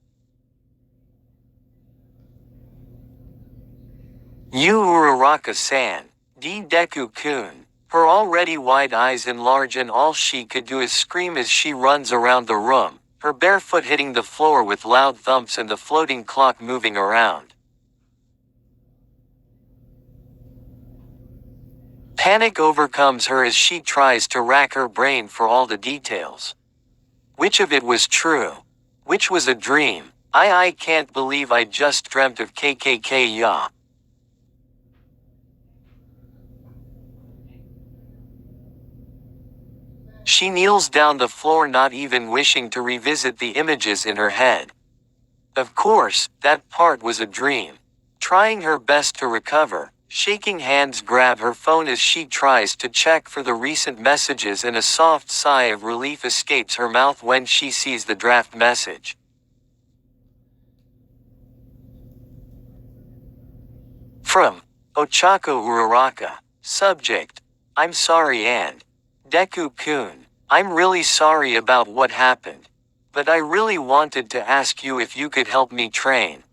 Yu Uraraka-san, D Deku-kun. Her already wide eyes enlarge and all she could do is scream as she runs around the room, her bare foot hitting the floor with loud thumps and the floating clock moving around. Panic overcomes her as she tries to rack her brain for all the details. Which of it was true? Which was a dream? I can't believe I just dreamt of KKK, yeah. She kneels down the floor, not even wishing to revisit the images in her head. Of course, that part was a dream. Trying her best to recover, shaking hands grab her phone as she tries to check for the recent messages, and a soft sigh of relief escapes her mouth when she sees the draft message. From Ochako Uraraka. Subject: I'm sorry and Deku-kun, I'm really sorry about what happened. But I really wanted to ask you if you could help me train.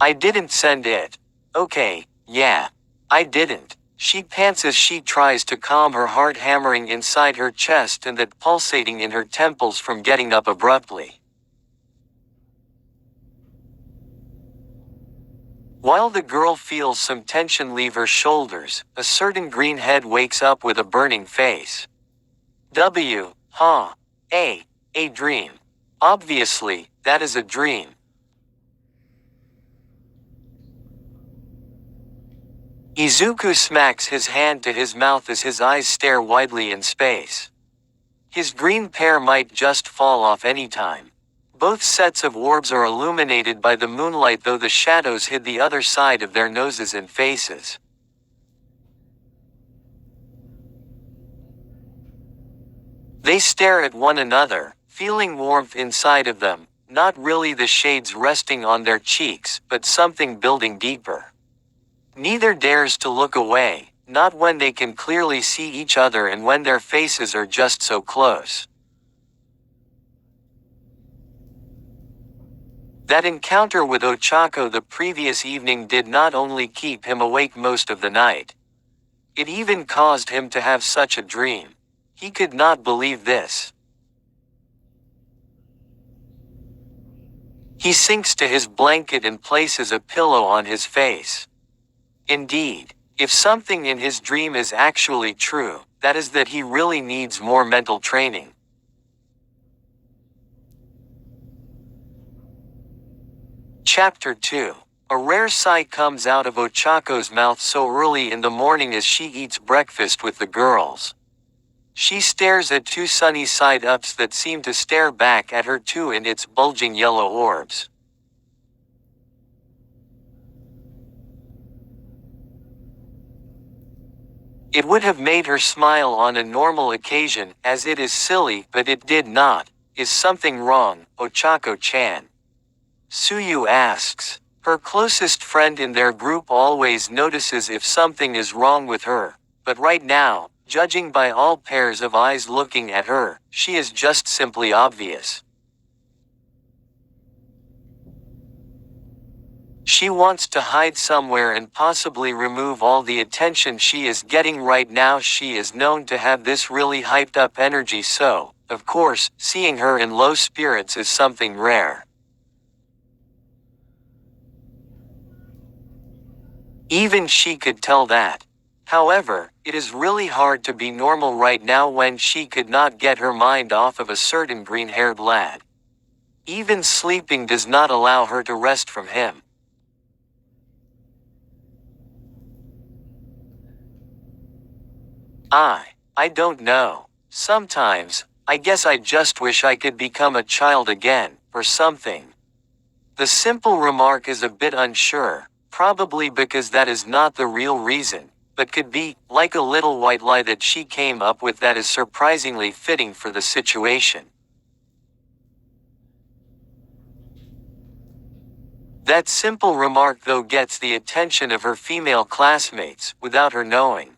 I didn't send it. Okay, yeah. I didn't. She pants as she tries to calm her heart hammering inside her chest and that pulsating in her temples from getting up abruptly. While the girl feels some tension leave her shoulders, a certain green head wakes up with a burning face. A dream. Obviously, that is a dream. Izuku smacks his hand to his mouth as his eyes stare widely in space. His green pair might just fall off any time. Both sets of orbs are illuminated by the moonlight, though the shadows hid the other side of their noses and faces. They stare at one another, feeling warmth inside of them, not really the shades resting on their cheeks, but something building deeper. Neither dares to look away, not when they can clearly see each other and when their faces are just so close. That encounter with Ochako the previous evening did not only keep him awake most of the night. It even caused him to have such a dream. He could not believe this. He sinks to his blanket and places a pillow on his face. Indeed, if something in his dream is actually true, that is that he really needs more mental training. Chapter 2. A rare sigh comes out of Ochako's mouth so early in the morning as she eats breakfast with the girls. She stares at two sunny side-ups that seem to stare back at her too in its bulging yellow orbs. It would have made her smile on a normal occasion, as it is silly, but it did not. Is something wrong, Ochako-chan? Suyu asks. Her closest friend in their group always notices if something is wrong with her, but right now, judging by all pairs of eyes looking at her, she is just simply obvious. She wants to hide somewhere and possibly remove all the attention she is getting right now. She is known to have this really hyped up energy, so, of course, seeing her in low spirits is something rare. Even she could tell that. However, it is really hard to be normal right now when she could not get her mind off of a certain green-haired lad. Even sleeping does not allow her to rest from him. I don't know. Sometimes, I guess I just wish I could become a child again, or something. The simple remark is a bit unsure, probably because that is not the real reason, but could be, like a little white lie that she came up with that is surprisingly fitting for the situation. That simple remark though gets the attention of her female classmates, without her knowing.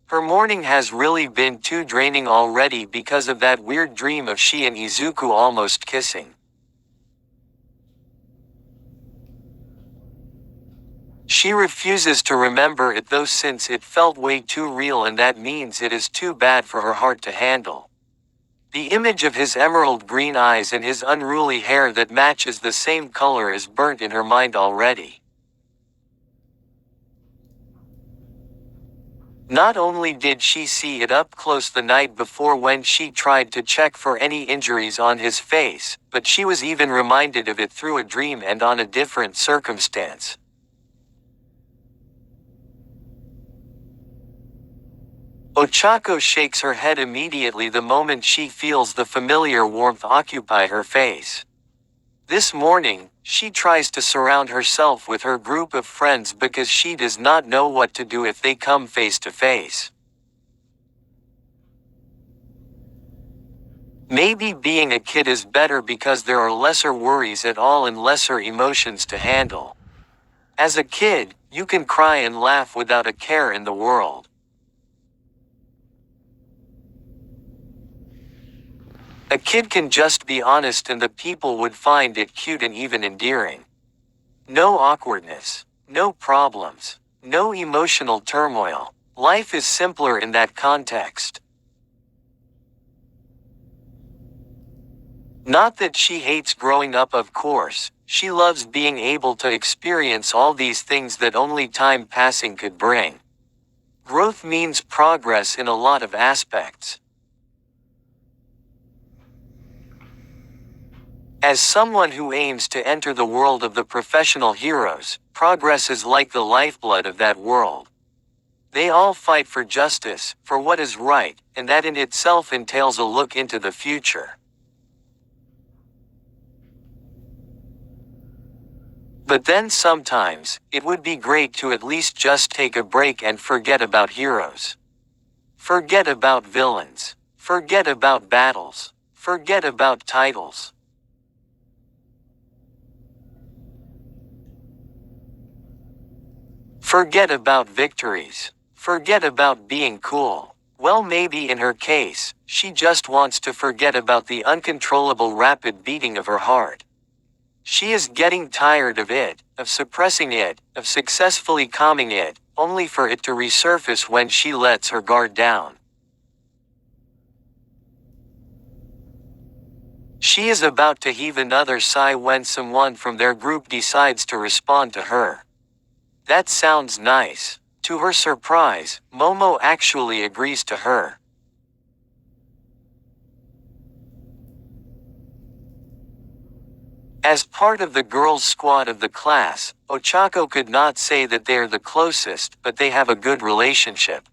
Her morning has really been too draining already because of that weird dream of she and Izuku almost kissing. She refuses to remember it though since it felt way too real and that means it is too bad for her heart to handle. The image of his emerald green eyes and his unruly hair that matches the same color is burnt in her mind already. Not only did she see it up close the night before when she tried to check for any injuries on his face, but she was even reminded of it through a dream and on a different circumstance. Ochako shakes her head immediately the moment she feels the familiar warmth occupy her face. This morning, she tries to surround herself with her group of friends because she does not know what to do if they come face to face. Maybe being a kid is better because there are lesser worries at all and lesser emotions to handle. As a kid, you can cry and laugh without a care in the world. A kid can just be honest and the people would find it cute and even endearing. No awkwardness. No problems. No emotional turmoil. Life is simpler in that context. Not that she hates growing up, of course, she loves being able to experience all these things that only time passing could bring. Growth means progress in a lot of aspects. As someone who aims to enter the world of the professional heroes, progress is like the lifeblood of that world. They all fight for justice, for what is right, and that in itself entails a look into the future. But then sometimes, it would be great to at least just take a break and forget about heroes. Forget about villains. Forget about battles. Forget about titles. Forget about victories. Forget about being cool. Well, maybe in her case, she just wants to forget about the uncontrollable rapid beating of her heart. She is getting tired of it, of suppressing it, of successfully calming it, only for it to resurface when she lets her guard down. She is about to heave another sigh when someone from their group decides to respond to her. That sounds nice. To her surprise, Momo actually agrees to her. As part of the girls' squad of the class, Ochako could not say that they are the closest, but they have a good relationship.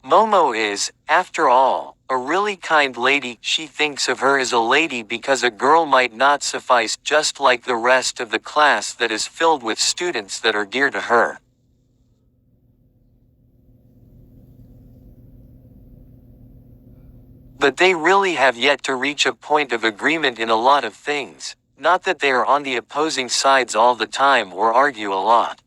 Momo is, after all, a really kind lady. She thinks of her as a lady because a girl might not suffice, just like the rest of the class that is filled with students that are dear to her. But they really have yet to reach a point of agreement in a lot of things, not that they are on the opposing sides all the time or argue a lot.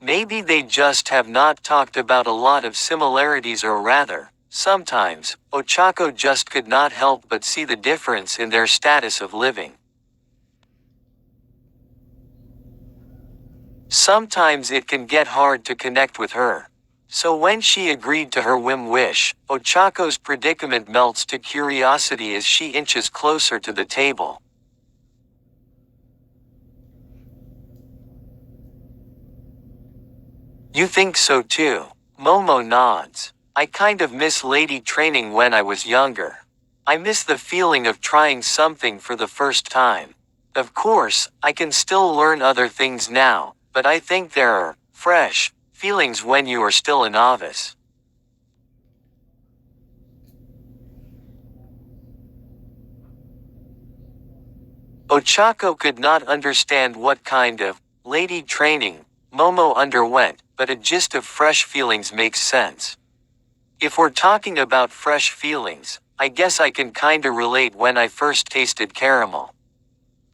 Maybe they just have not talked about a lot of similarities, or rather, sometimes, Ochako just could not help but see the difference in their status of living. Sometimes it can get hard to connect with her. So when she agreed to her whim wish, Ochako's predicament melts to curiosity as she inches closer to the table. You think so too? Momo nods. I kind of miss lady training when I was younger. I miss the feeling of trying something for the first time. Of course, I can still learn other things now, but I think there are fresh feelings when you are still a novice. Ochako could not understand what kind of lady training Momo underwent, but a gist of fresh feelings makes sense. If we're talking about fresh feelings, I guess I can kinda relate when I first tasted caramel.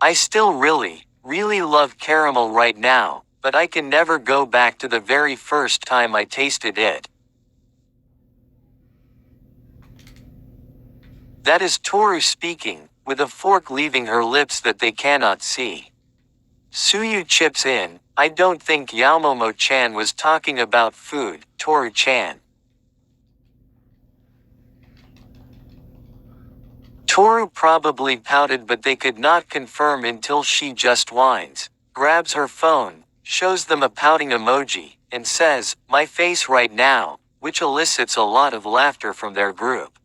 I still really love caramel right now, but I can never go back to the very first time I tasted it. That is Toru speaking, with a fork leaving her lips that they cannot see. Suyu chips in, I don't think Yaomomo-chan was talking about food, Toru-chan. Toru probably pouted, but they could not confirm until she just whines, grabs her phone, shows them a pouting emoji, and says, "My face right now," which elicits a lot of laughter from their group.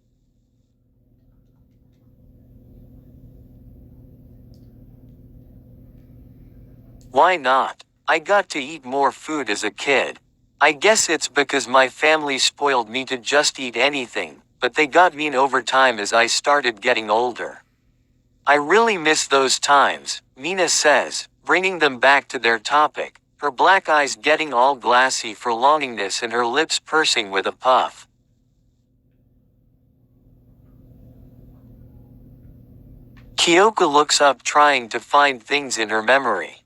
Why not? I got to eat more food as a kid. I guess it's because my family spoiled me to just eat anything, but they got mean over time as I started getting older. I really miss those times, Mina says, bringing them back to their topic, her black eyes getting all glassy for longingness and her lips pursing with a puff. Kyoko looks up, trying to find things in her memory.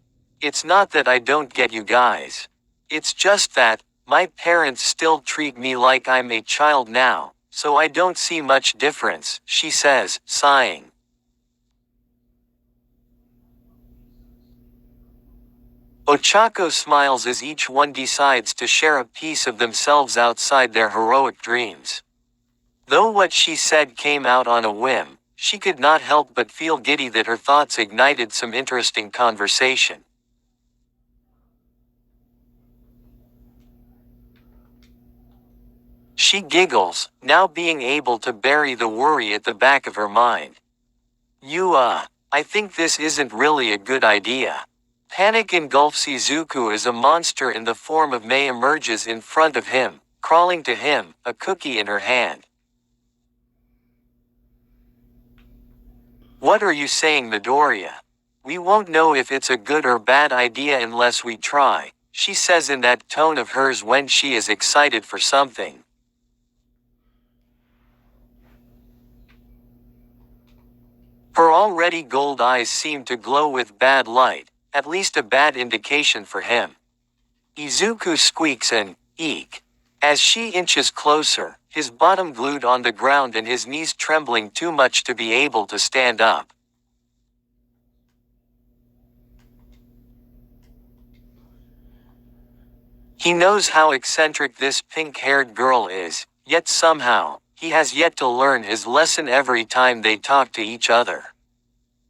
It's not that I don't get you guys. It's just that, my parents still treat me like I'm a child now, so I don't see much difference, she says, sighing. Ochako smiles as each one decides to share a piece of themselves outside their heroic dreams. Though what she said came out on a whim, she could not help but feel giddy that her thoughts ignited some interesting conversation. She giggles, now being able to bury the worry at the back of her mind. I think this isn't really a good idea. Panic engulfs Izuku as a monster in the form of Mei emerges in front of him, crawling to him, a cookie in her hand. What are you saying, Midoriya? We won't know if it's a good or bad idea unless we try, she says in that tone of hers when she is excited for something. Her already gold eyes seem to glow with bad light, at least a bad indication for him. Izuku squeaks an eek as she inches closer, his bottom glued on the ground and his knees trembling too much to be able to stand up. He knows how eccentric this pink-haired girl is, yet somehow, he has yet to learn his lesson every time they talk to each other.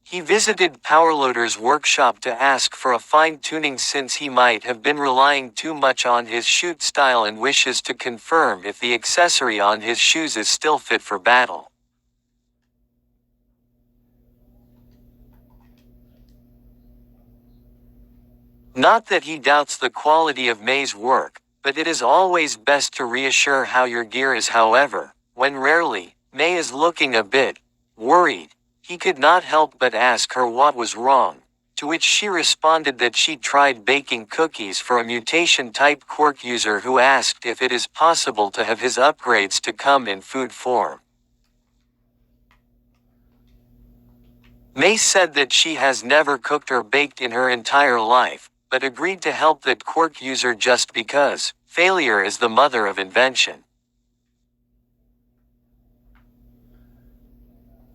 He visited Powerloader's workshop to ask for a fine-tuning since he might have been relying too much on his shoot style and wishes to confirm if the accessory on his shoes is still fit for battle. Not that he doubts the quality of Mei's work, but it is always best to reassure how your gear is. However, when rarely, Mei is looking a bit worried, he could not help but ask her what was wrong, to which she responded that she tried baking cookies for a mutation-type quirk user who asked if it is possible to have his upgrades to come in food form. Mei said that she has never cooked or baked in her entire life, but agreed to help that quirk user just because failure is the mother of invention.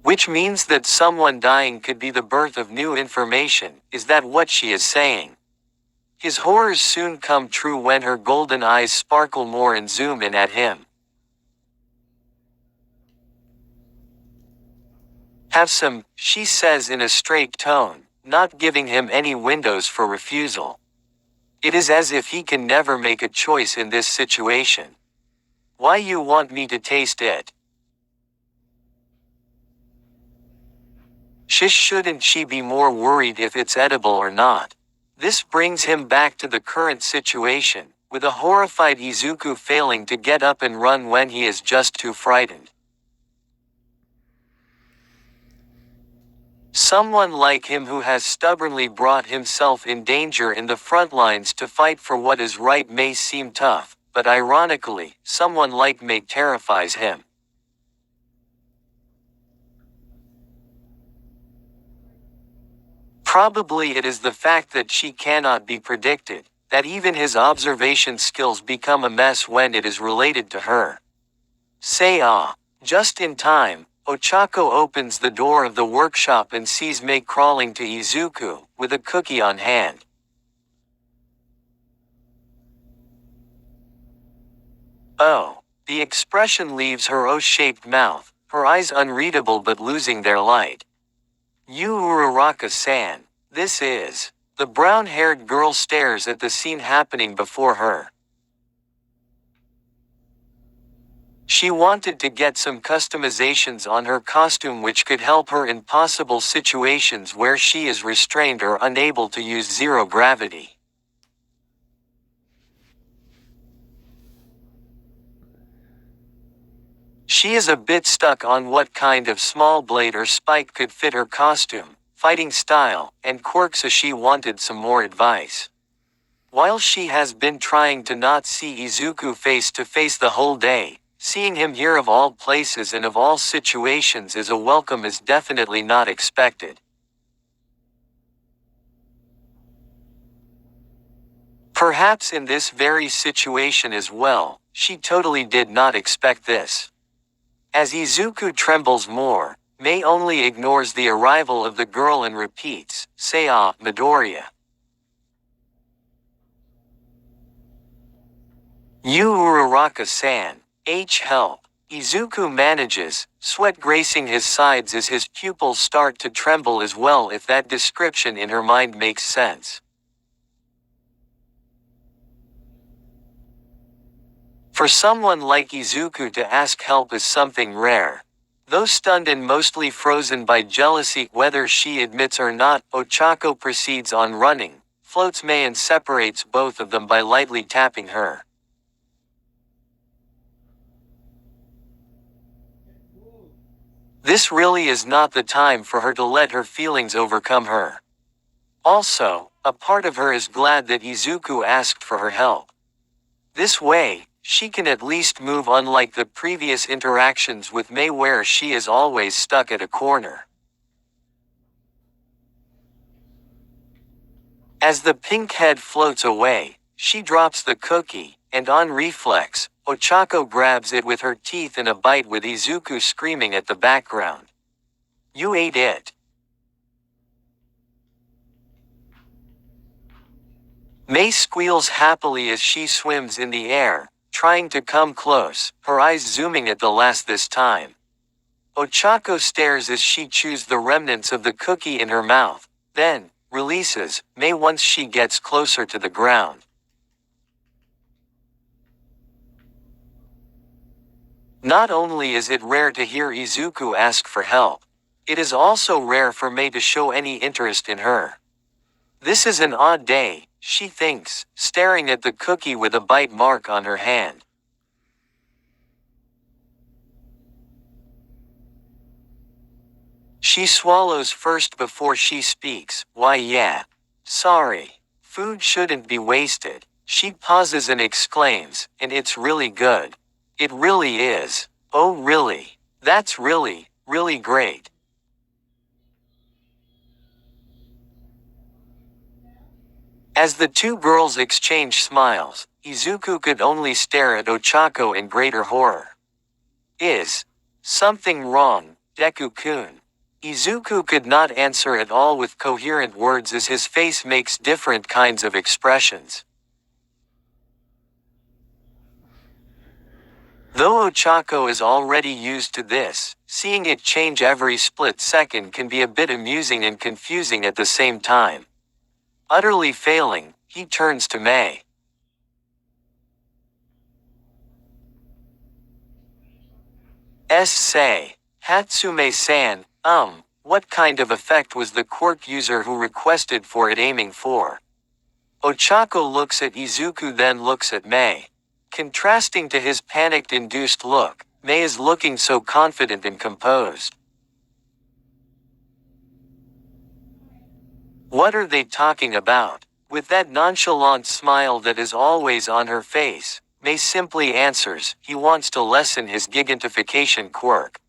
Which means that someone dying could be the birth of new information. Is that what she is saying? His horrors soon come true when her golden eyes sparkle more and zoom in at him. Have some, she says in a straight tone, not giving him any windows for refusal. It is as if he can never make a choice in this situation. Why you want me to taste it? Shouldn't she be more worried if it's edible or not? This brings him back to the current situation, with a horrified Izuku failing to get up and run when he is just too frightened. Someone like him who has stubbornly brought himself in danger in the front lines to fight for what is right may seem tough, but ironically, someone like Mei terrifies him. Probably it is the fact that she cannot be predicted, that even his observation skills become a mess when it is related to her. Just in time, Ochako opens the door of the workshop and sees Mei crawling to Izuku, with a cookie on hand. Oh. The expression leaves her O-shaped mouth, her eyes unreadable but losing their light. You Uraraka-san. This is. The brown-haired girl stares at the scene happening before her. She wanted to get some customizations on her costume which could help her in possible situations where she is restrained or unable to use zero gravity. She is a bit stuck on what kind of small blade or spike could fit her costume, fighting style, and quirks, as she wanted some more advice. While she has been trying to not see Izuku face to face the whole day, seeing him here of all places and of all situations as a welcome is definitely not expected. Perhaps in this very situation as well, she totally did not expect this. As Izuku trembles more, Mei only ignores the arrival of the girl and repeats, "Say Midoriya." You Uraraka-san. Help. Izuku manages, sweat gracing his sides as his pupils start to tremble as well, if that description in her mind makes sense. For someone like Izuku to ask help is something rare. Though stunned and mostly frozen by jealousy, whether she admits or not, Ochako proceeds on running, floats Mei and separates both of them by lightly tapping her. This really is not the time for her to let her feelings overcome her. Also, a part of her is glad that Izuku asked for her help. This way, she can at least move, unlike the previous interactions with Mei where she is always stuck at a corner. As the pink head floats away, she drops the cookie, and on reflex, Ochako grabs it with her teeth in a bite, with Izuku screaming at the background. You ate it. Mei squeals happily as she swims in the air, trying to come close, her eyes zooming at the last this time. Ochako stares as she chews the remnants of the cookie in her mouth, then releases Mei once she gets closer to the ground. Not only is it rare to hear Izuku ask for help, it is also rare for Mei to show any interest in her. This is an odd day, she thinks, staring at the cookie with a bite mark on her hand. She swallows first before she speaks. Why yeah. Sorry. Food shouldn't be wasted. She pauses and exclaims, and it's really good. It really is. Oh really? That's really, really great. As the two girls exchange smiles, Izuku could only stare at Ochako in greater horror. Is something wrong, Deku-kun? Izuku could not answer at all with coherent words as his face makes different kinds of expressions. Though Ochako is already used to this, seeing it change every split second can be a bit amusing and confusing at the same time. Utterly failing, he turns to Mei. Say, Hatsume-san, what kind of effect was the quirk user who requested for it aiming for? Ochako looks at Izuku, then looks at Mei. Contrasting to his panicked-induced look, Mei is looking so confident and composed. What are they talking about? With that nonchalant smile that is always on her face, Mei simply answers, he wants to lessen his gigantification quirk.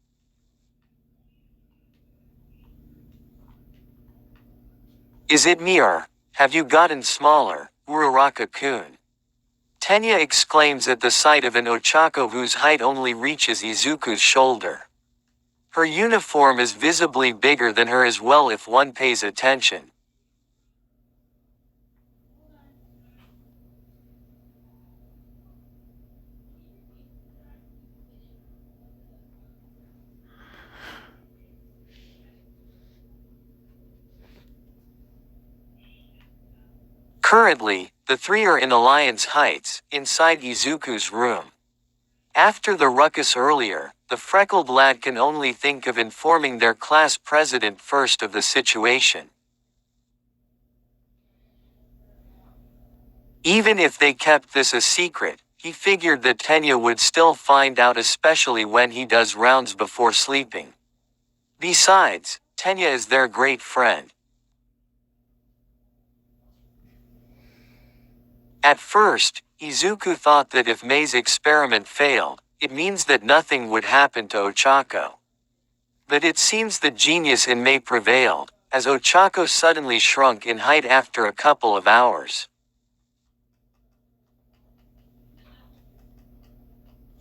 Is it me, or have you gotten smaller, Uraraka-kun? Tenya exclaims at the sight of an Ochako whose height only reaches Izuku's shoulder. Her uniform is visibly bigger than her as well if one pays attention. Currently, the three are in Alliance Heights, inside Izuku's room. After the ruckus earlier, the freckled lad can only think of informing their class president first of the situation. Even if they kept this a secret, he figured that Tenya would still find out, especially when he does rounds before sleeping. Besides, Tenya is their great friend. At first, Izuku thought that if Mei's experiment failed, it means that nothing would happen to Ochako. But it seems the genius in Mei prevailed, as Ochako suddenly shrunk in height after a couple of hours.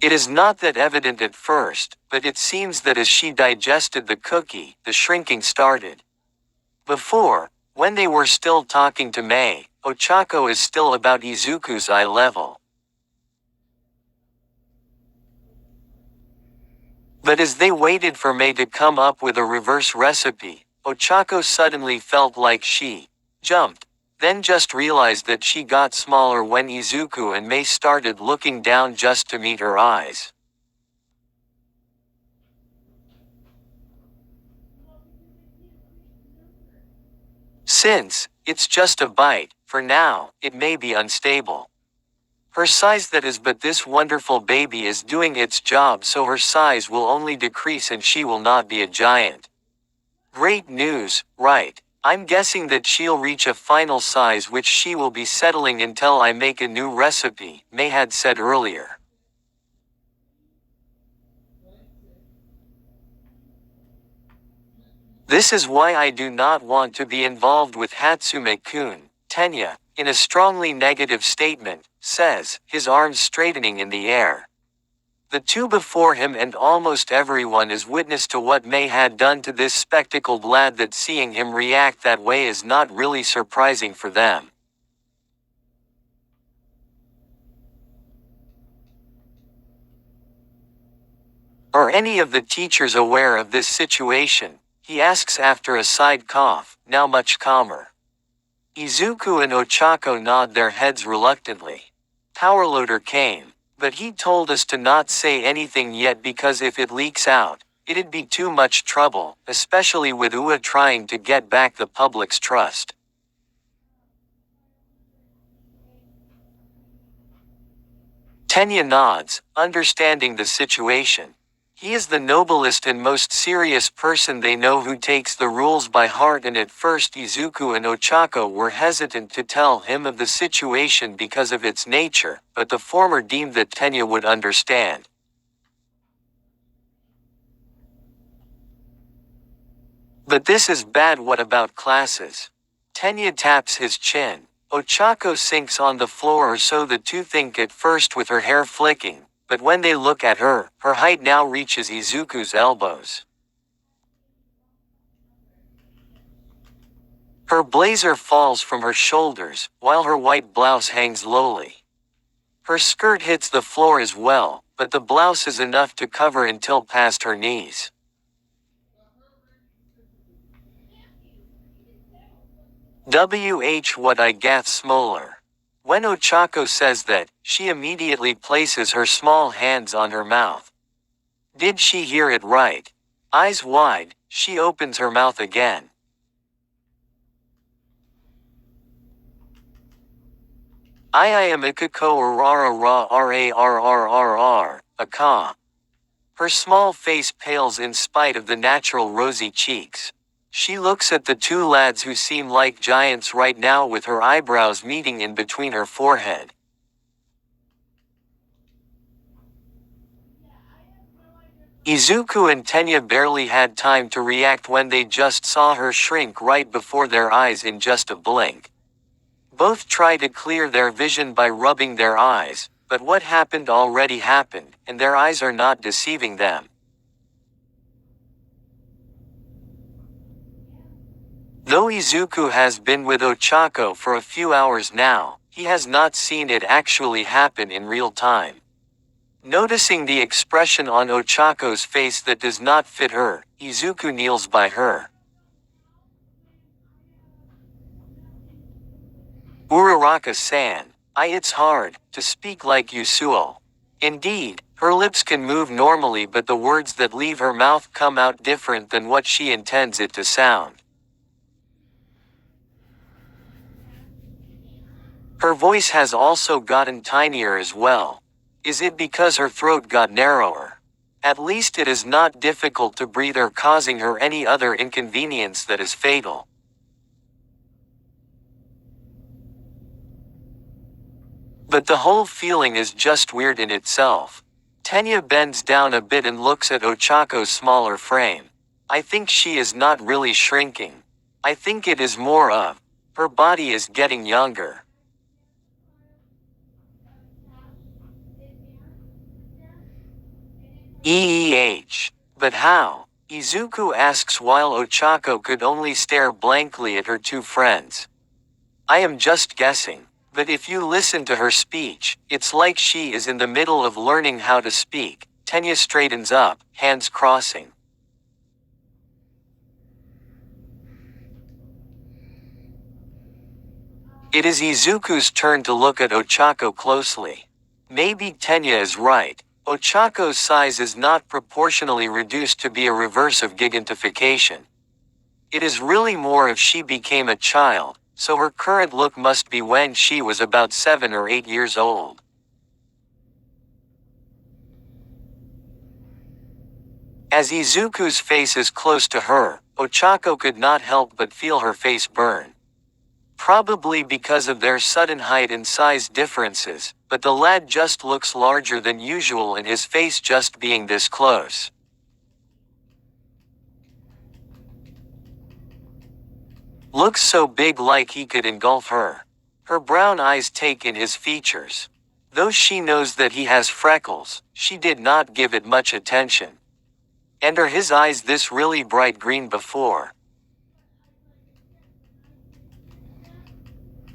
It is not that evident at first, but it seems that as she digested the cookie, the shrinking started. Before, when they were still talking to Mei, Ochako is still about Izuku's eye level. But as they waited for Mei to come up with a reverse recipe, Ochako suddenly felt like she jumped, then just realized that she got smaller when Izuku and Mei started looking down just to meet her eyes. Since it's just a bite, for now, it may be unstable. Her size, that is, but this wonderful baby is doing its job, so her size will only decrease and she will not be a giant. Great news, right? I'm guessing that she'll reach a final size which she will be settling until I make a new recipe, Mei had said earlier. This is why I do not want to be involved with Hatsume-kun, Tenya, in a strongly negative statement, says, his arms straightening in the air. The two before him and almost everyone is witness to what Mei had done to this spectacled lad, that seeing him react that way is not really surprising for them. Are any of the teachers aware of this situation? He asks after a side cough, now much calmer. Izuku and Ochako nod their heads reluctantly. Powerloader came. But he told us to not say anything yet because if it leaks out, it'd be too much trouble, especially with UA trying to get back the public's trust. Tenya nods, understanding the situation. He is the noblest and most serious person they know, who takes the rules by heart, and at first Izuku and Ochako were hesitant to tell him of the situation because of its nature, but the former deemed that Tenya would understand. But this is bad. What about classes? Tenya taps his chin. Ochako sinks on the floor, or so the two think at first, with her hair flicking. But when they look at her, her height now reaches Izuku's elbows. Her blazer falls from her shoulders, while her white blouse hangs lowly. Her skirt hits the floor as well, but the blouse is enough to cover until past her knees. What I gath smoller. When Ochako says that, she immediately places her small hands on her mouth. Did she hear it right? Eyes wide, she opens her mouth again. I am a kako rara ra rarrrr, a ka. Her small face pales in spite of the natural rosy cheeks. She looks at the two lads who seem like giants right now, with her eyebrows meeting in between her forehead. Izuku and Tenya barely had time to react when they just saw her shrink right before their eyes in just a blink. Both try to clear their vision by rubbing their eyes, but what happened already happened, and their eyes are not deceiving them. Though Izuku has been with Ochako for a few hours now, he has not seen it actually happen in real time. Noticing the expression on Ochako's face that does not fit her, Izuku kneels by her. Uraraka-san, it's hard to speak like Yasuo. Indeed, her lips can move normally but the words that leave her mouth come out different than what she intends it to sound. Her voice has also gotten tinier as well. Is it because her throat got narrower? At least it is not difficult to breathe or causing her any other inconvenience that is fatal. But the whole feeling is just weird in itself. Tenya bends down a bit and looks at Ochako's smaller frame. I think she is not really shrinking. I think it is more of, her body is getting younger. But how? Izuku asks while Ochako could only stare blankly at her two friends. I am just guessing. But if you listen to her speech, it's like she is in the middle of learning how to speak. Tenya straightens up, hands crossing. It is Izuku's turn to look at Ochako closely. Maybe Tenya is right. Ochako's size is not proportionally reduced to be a reverse of gigantification. It is really more if she became a child, so her current look must be when she was about 7 or 8 years old. As Izuku's face is close to her, Ochako could not help but feel her face burn. Probably because of their sudden height and size differences, but the lad just looks larger than usual in his face just being this close. Looks so big like he could engulf her. Her brown eyes take in his features. Though she knows that he has freckles, she did not give it much attention. And are his eyes this really bright green before?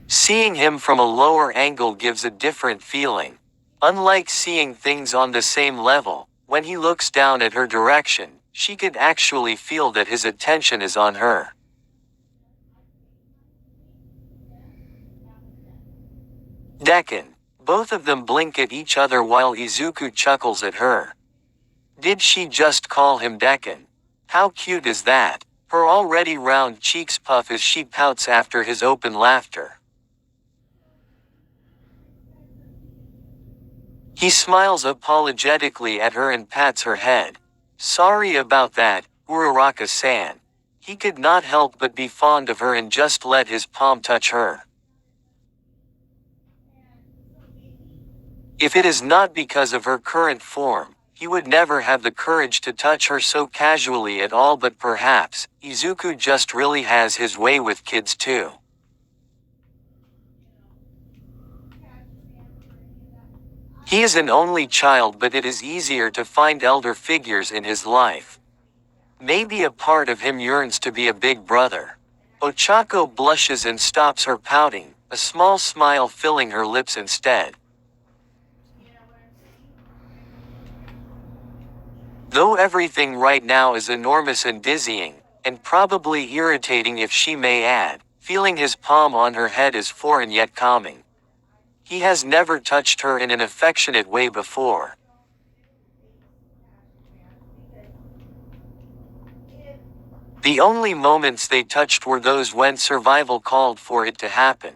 Seeing him from a lower angle gives a different feeling. Unlike seeing things on the same level, when he looks down at her direction, she could actually feel that his attention is on her. Decken. Both of them blink at each other while Izuku chuckles at her. Did she just call him Decken? How cute is that? Her already round cheeks puff as she pouts after his open laughter. He smiles apologetically at her and pats her head. Sorry about that, Uraraka-san. He could not help but be fond of her and just let his palm touch her. If it is not because of her current form, he would never have the courage to touch her so casually at all, but perhaps, Izuku just really has his way with kids too. He is an only child, but it is easier to find elder figures in his life. Maybe a part of him yearns to be a big brother. Ochako blushes and stops her pouting, a small smile filling her lips instead. Though everything right now is enormous and dizzying, and probably irritating if she may add, feeling his palm on her head is foreign yet calming. He has never touched her in an affectionate way before. The only moments they touched were those when survival called for it to happen.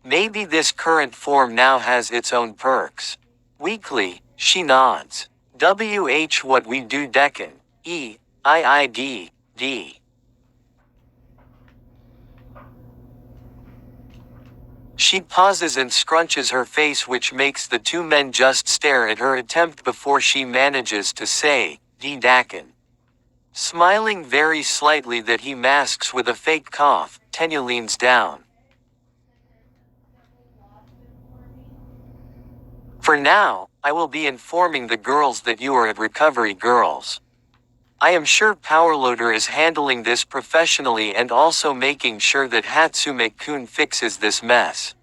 Maybe this current form now has its own perks. Weakly, she nods. What we do Decken. D. She pauses and scrunches her face, which makes the two men just stare at her attempt before she manages to say, D Decken. Smiling very slightly that he masks with a fake cough, Tenya leans down. For now, I will be informing the girls that you are at Recovery Girls. I am sure Powerloader is handling this professionally and also making sure that Hatsume-kun fixes this mess.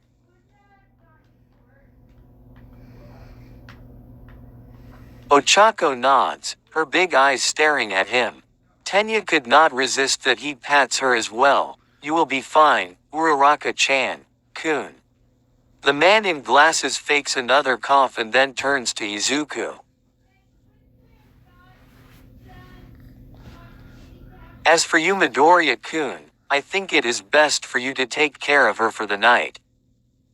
Ochako nods, her big eyes staring at him. Tenya could not resist that he pats her as well. You will be fine, Uraraka-chan. Kun. The man in glasses fakes another cough and then turns to Izuku. As for you Midoriya-kun, I think it is best for you to take care of her for the night.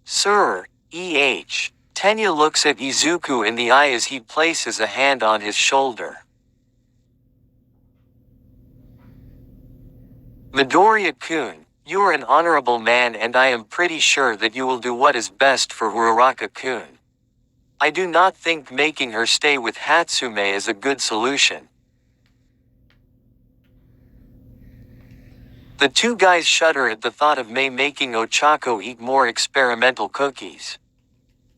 Sir, E.H. Tenya looks at Izuku in the eye as he places a hand on his shoulder. Midoriya-kun, you are an honorable man and I am pretty sure that you will do what is best for Uraraka-kun. I do not think making her stay with Hatsume is a good solution. The two guys shudder at the thought of Mei making Ochako eat more experimental cookies.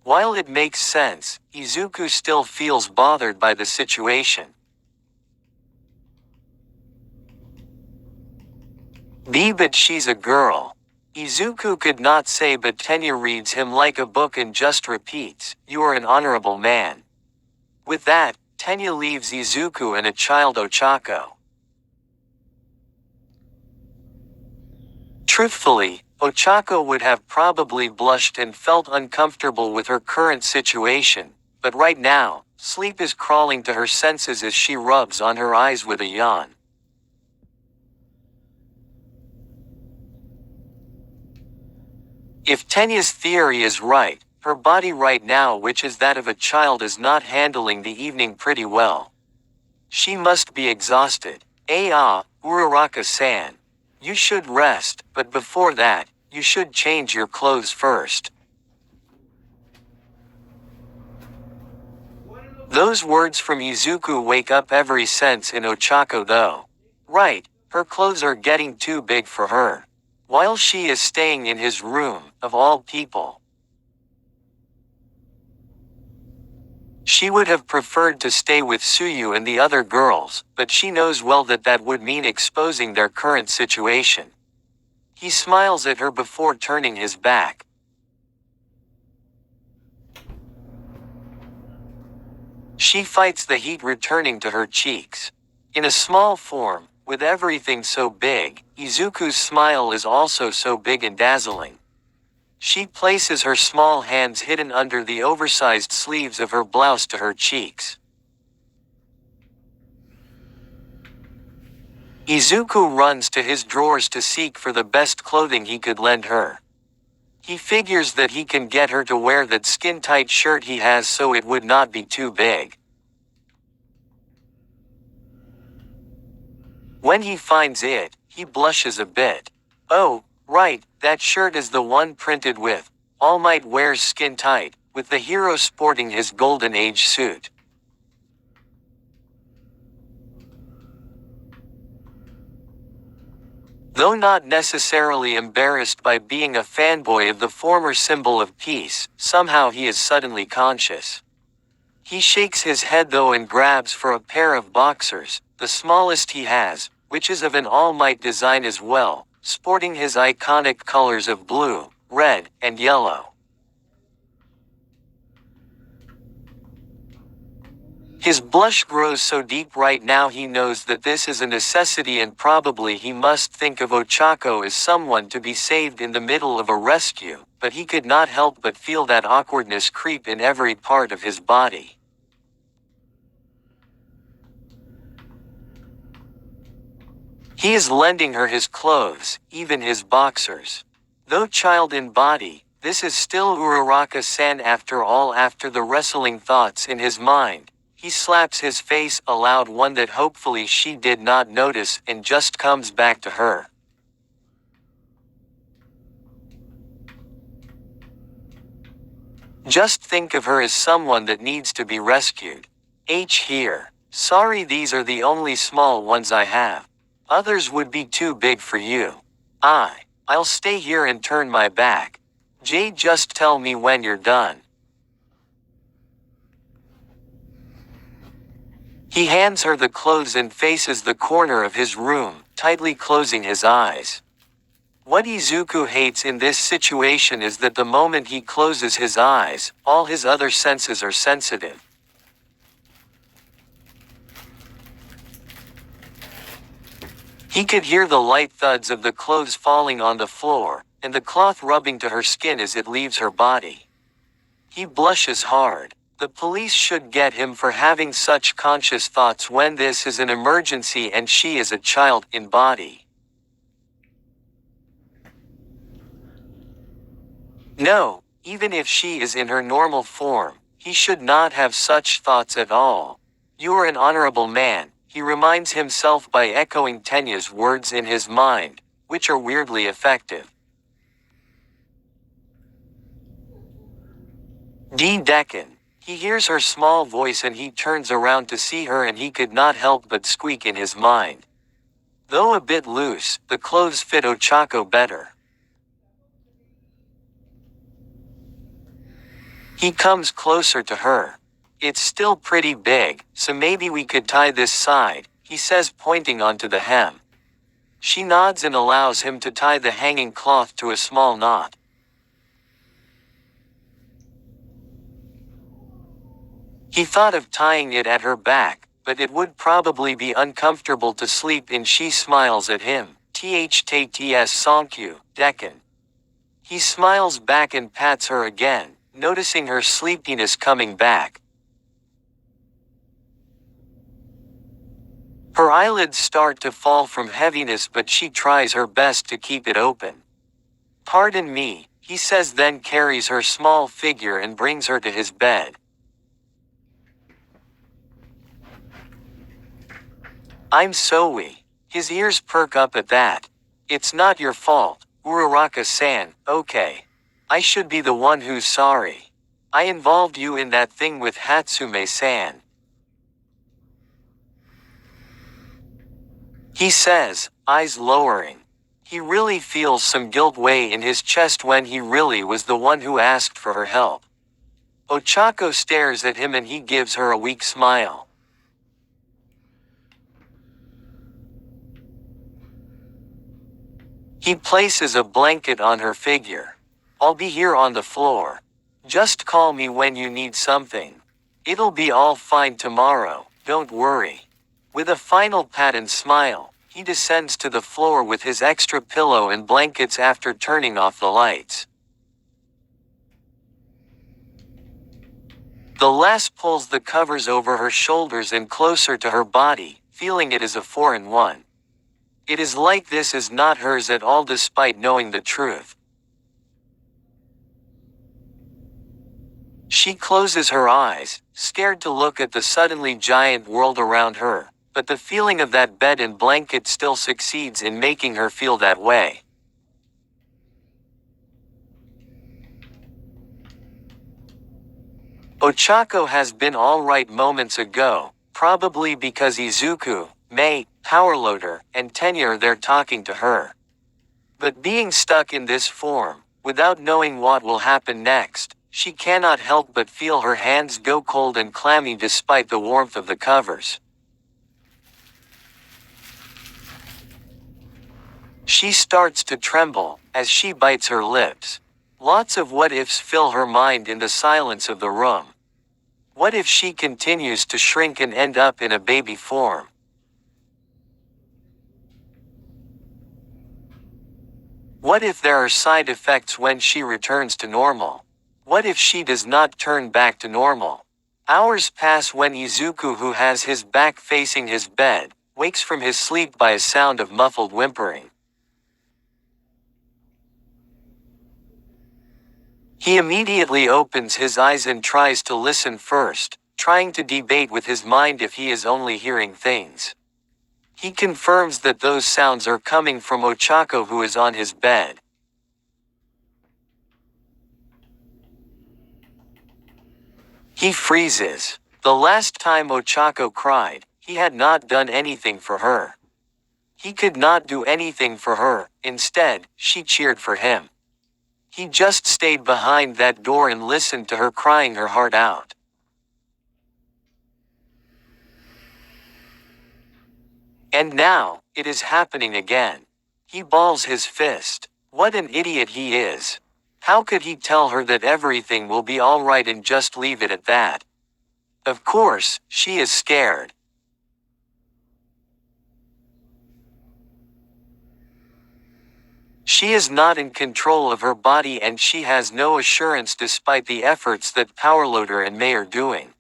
While it makes sense, Izuku still feels bothered by the situation. But she's a girl. Izuku could not say, but Tenya reads him like a book and just repeats, "You are an honorable man." With that, Tenya leaves Izuku and a child Ochako. Truthfully, Ochako would have probably blushed and felt uncomfortable with her current situation, but right now, sleep is crawling to her senses as she rubs on her eyes with a yawn. If Tenya's theory is right, her body right now, which is that of a child, is not handling the evening pretty well. She must be exhausted. Uraraka-san. You should rest, but before that, you should change your clothes first. Those words from Izuku wake up every sense in Ochako though. Right, her clothes are getting too big for her. While she is staying in his room, of all people. She would have preferred to stay with Tsuyu and the other girls, but she knows well that that would mean exposing their current situation. He smiles at her before turning his back. She fights the heat returning to her cheeks. In a small form, with everything so big, Izuku's smile is also so big and dazzling. She places her small hands hidden under the oversized sleeves of her blouse to her cheeks. Izuku runs to his drawers to seek for the best clothing he could lend her. He figures that he can get her to wear that skin-tight shirt he has so it would not be too big. When he finds it, he blushes a bit. Oh, right, that shirt is the one printed with All Might wears skin tight, with the hero sporting his Golden Age suit. Though not necessarily embarrassed by being a fanboy of the former symbol of peace, somehow he is suddenly conscious. He shakes his head though and grabs for a pair of boxers, the smallest he has, which is of an All Might design as well, sporting his iconic colors of blue, red, and yellow. His blush grows so deep right now he knows that this is a necessity and probably he must think of Ochako as someone to be saved in the middle of a rescue, but he could not help but feel that awkwardness creep in every part of his body. He is lending her his clothes, even his boxers. Though child in body, this is still Uraraka-san after all. After the wrestling thoughts in his mind, he slaps his face aloud, one that hopefully she did not notice, and just comes back to her. Just think of her as someone that needs to be rescued. Here. Sorry, these are the only small ones I have. Others would be too big for you. I'll stay here and turn my back. Just tell me when you're done. He hands her the clothes and faces the corner of his room, tightly closing his eyes. What Izuku hates in this situation is that the moment he closes his eyes, all his other senses are sensitive. He could hear the light thuds of the clothes falling on the floor, and the cloth rubbing to her skin as it leaves her body. He blushes hard. The police should get him for having such conscious thoughts when this is an emergency and she is a child in body. No, even if she is in her normal form, he should not have such thoughts at all. You are an honorable man, he reminds himself by echoing Tenya's words in his mind, which are weirdly effective. Deccan. He hears her small voice and he turns around to see her and he could not help but squeak in his mind. Though a bit loose, the clothes fit Ochako better. He comes closer to her. It's still pretty big, so maybe we could tie this side, he says pointing onto the hem. She nods and allows him to tie the hanging cloth to a small knot. He thought of tying it at her back, but it would probably be uncomfortable to sleep in. She smiles at him. Thts Sankyu, Deccan. He smiles back and pats her again, noticing her sleepiness coming back. Her eyelids start to fall from heaviness but she tries her best to keep it open. Pardon me, he says, then carries her small figure and brings her to his bed. I'm sorry. His ears perk up at that. It's not your fault, Uraraka-san, okay. I should be the one who's sorry. I involved you in that thing with Hatsume-san. He says, eyes lowering. He really feels some guilt weigh in his chest when he really was the one who asked for her help. Ochako stares at him and he gives her a weak smile. He places a blanket on her figure. I'll be here on the floor. Just call me when you need something. It'll be all fine tomorrow, don't worry. With a final pat and smile, he descends to the floor with his extra pillow and blankets after turning off the lights. The lass pulls the covers over her shoulders and closer to her body, feeling it is a foreign one. It is like this is not hers at all despite knowing the truth. She closes her eyes, scared to look at the suddenly giant world around her, but the feeling of that bed and blanket still succeeds in making her feel that way. Ochako has been alright moments ago, probably because Izuku, Mei, Powerloader, and Tenya are there talking to her. But being stuck in this form, without knowing what will happen next, she cannot help but feel her hands go cold and clammy despite the warmth of the covers. She starts to tremble, as she bites her lips. Lots of what-ifs fill her mind in the silence of the room. What if she continues to shrink and end up in a baby form? What if there are side effects when she returns to normal? What if she does not turn back to normal? Hours pass when Izuku, who has his back facing his bed, wakes from his sleep by a sound of muffled whimpering. He immediately opens his eyes and tries to listen first, trying to debate with his mind if he is only hearing things. He confirms that those sounds are coming from Ochako, who is on his bed. He freezes. The last time Ochako cried, he had not done anything for her. He could not do anything for her, instead, she cheered for him. He just stayed behind that door and listened to her crying her heart out. And now, it is happening again. He balls his fist. What an idiot he is. How could he tell her that everything will be alright and just leave it at that? Of course, she is scared. She is not in control of her body and she has no assurance despite the efforts that Powerloader and May are doing.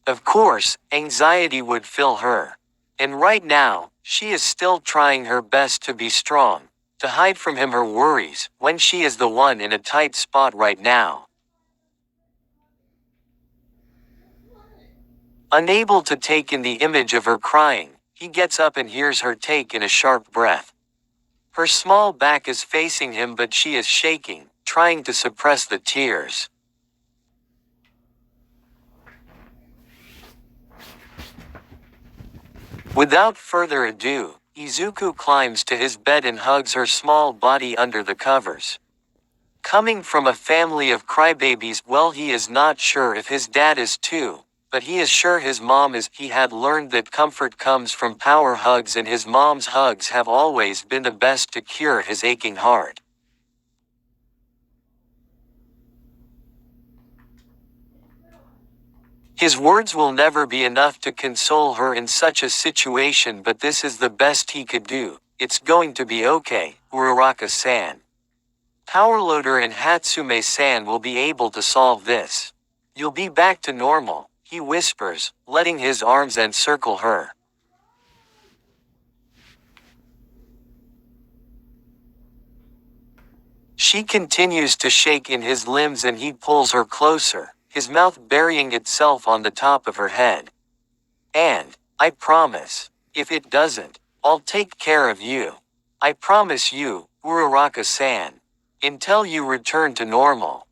Of course, anxiety would fill her. And right now, she is still trying her best to be strong, to hide from him her worries, when she is the one in a tight spot right now. Unable to take in the image of her crying, he gets up and hears her take in a sharp breath. Her small back is facing him but she is shaking, trying to suppress the tears. Without further ado, Izuku climbs to his bed and hugs her small body under the covers. Coming from a family of crybabies, well, he is not sure if his dad is too, but he is sure his mom is. He had learned that comfort comes from power hugs and his mom's hugs have always been the best to cure his aching heart. His words will never be enough to console her in such a situation, but this is the best he could do. It's going to be okay, Uraraka-san. Powerloader and Hatsume-san will be able to solve this. You'll be back to normal, he whispers, letting his arms encircle her. She continues to shake in his limbs and he pulls her closer, his mouth burying itself on the top of her head. And, I promise, if it doesn't, I'll take care of you. I promise you, Uraraka-san. Until you return to normal.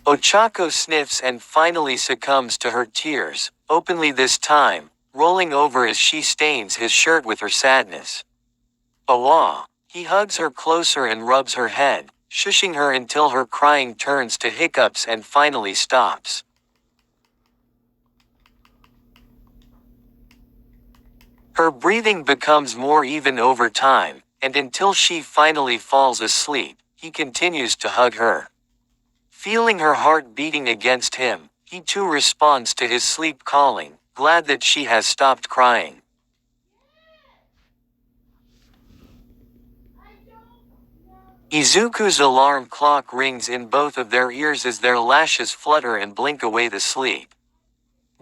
Ochako sniffs and finally succumbs to her tears, openly this time, rolling over as she stains his shirt with her sadness. Awa! He hugs her closer and rubs her head, shushing her until her crying turns to hiccups and finally stops. Her breathing becomes more even over time, and until she finally falls asleep, he continues to hug her. Feeling her heart beating against him, he too responds to his sleep calling, glad that she has stopped crying. Izuku's alarm clock rings in both of their ears as their lashes flutter and blink away the sleep.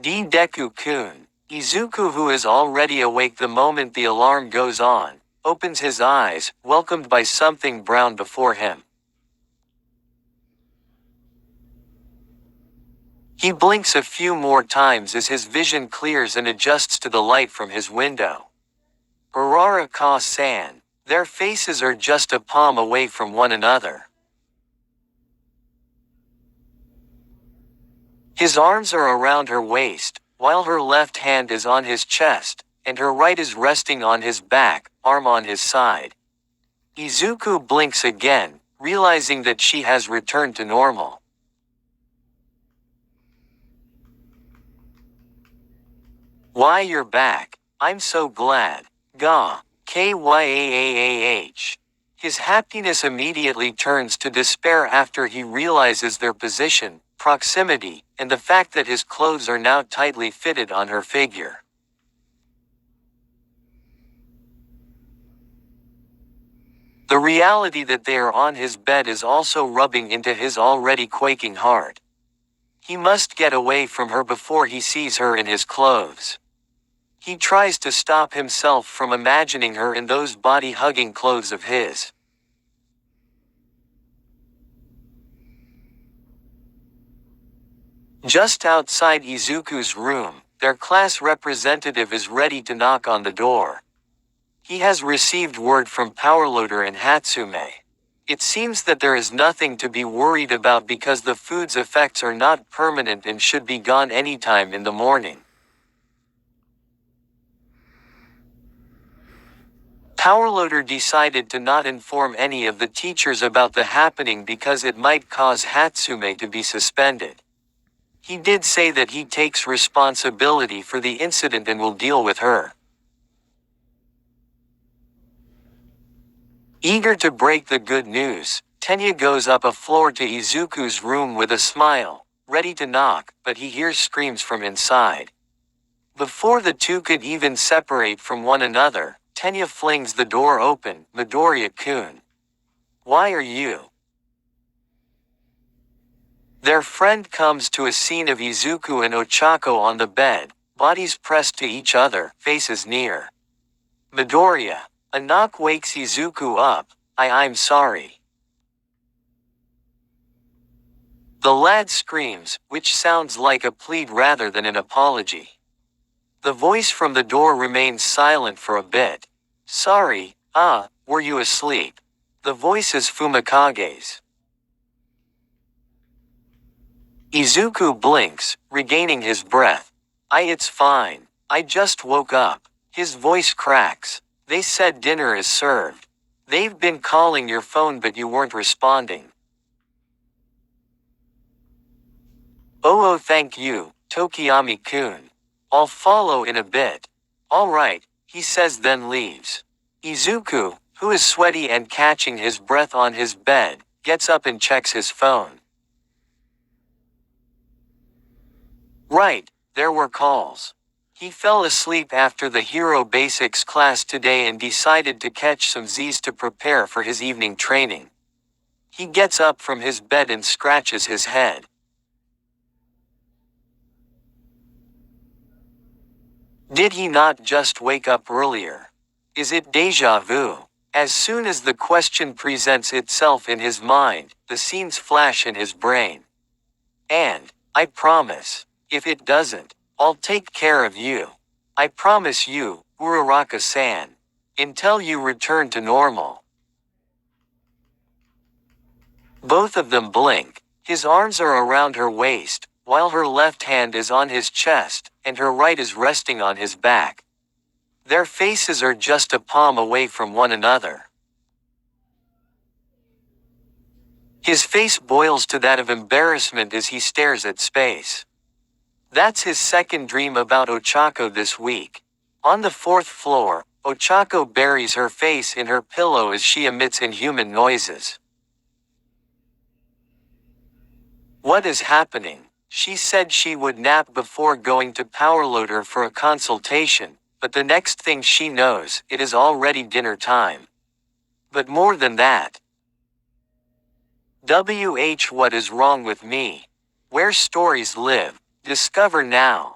Deku-kun. Izuku, who is already awake the moment the alarm goes on, opens his eyes, welcomed by something brown before him. He blinks a few more times as his vision clears and adjusts to the light from his window. Uraraka-san. Their faces are just a palm away from one another. His arms are around her waist, while her left hand is on his chest, and her right is resting on his back, arm on his side. Izuku blinks again, realizing that she has returned to normal. Why, you're back. I'm so glad. Gah. Kyaah. His happiness immediately turns to despair after he realizes their position, proximity, and the fact that his clothes are now tightly fitted on her figure. The reality that they are on his bed is also rubbing into his already quaking heart. He must get away from her before he sees her in his clothes. He tries to stop himself from imagining her in those body-hugging clothes of his. Just outside Izuku's room, their class representative is ready to knock on the door. He has received word from Powerloader and Hatsume. It seems that there is nothing to be worried about because the food's effects are not permanent and should be gone anytime in the morning. Powerloader decided to not inform any of the teachers about the happening because it might cause Hatsume to be suspended. He did say that he takes responsibility for the incident and will deal with her. Eager to break the good news, Tenya goes up a floor to Izuku's room with a smile, ready to knock, but he hears screams from inside. Before the two could even separate from one another, Tenya flings the door open. Midoriya-kun. Why are you? Their friend comes to a scene of Izuku and Ochako on the bed, bodies pressed to each other, faces near. Midoriya. A knock wakes Izuku up. I'm sorry. The lad screams, which sounds like a plead rather than an apology. The voice from the door remains silent for a bit. Sorry, were you asleep? The voice is Fumikage's. Izuku blinks, regaining his breath. It's fine. I just woke up. His voice cracks. They said dinner is served. They've been calling your phone but you weren't responding. Oh, thank you, Tokiyami-kun. I'll follow in a bit. Alright, he says then leaves. Izuku, who is sweaty and catching his breath on his bed, gets up and checks his phone. Right, there were calls. He fell asleep after the Hero Basics class today and decided to catch some Z's to prepare for his evening training. He gets up from his bed and scratches his head. Did he not just wake up earlier? Is it déjà vu? As soon as the question presents itself in his mind, the scenes flash in his brain. And, I promise, if it doesn't, I'll take care of you. I promise you, Uraraka-san. Until you return to normal. Both of them blink. His arms are around her waist, while her left hand is on his chest, and her right is resting on his back. Their faces are just a palm away from one another. His face boils to that of embarrassment as he stares at space. That's his second dream about Ochako this week. On the fourth floor, Ochako buries her face in her pillow as she emits inhuman noises. What is happening? She said she would nap before going to Powerloader for a consultation, but the next thing she knows, it is already dinner time. But more than that. What is wrong with me? Where stories live, discover now.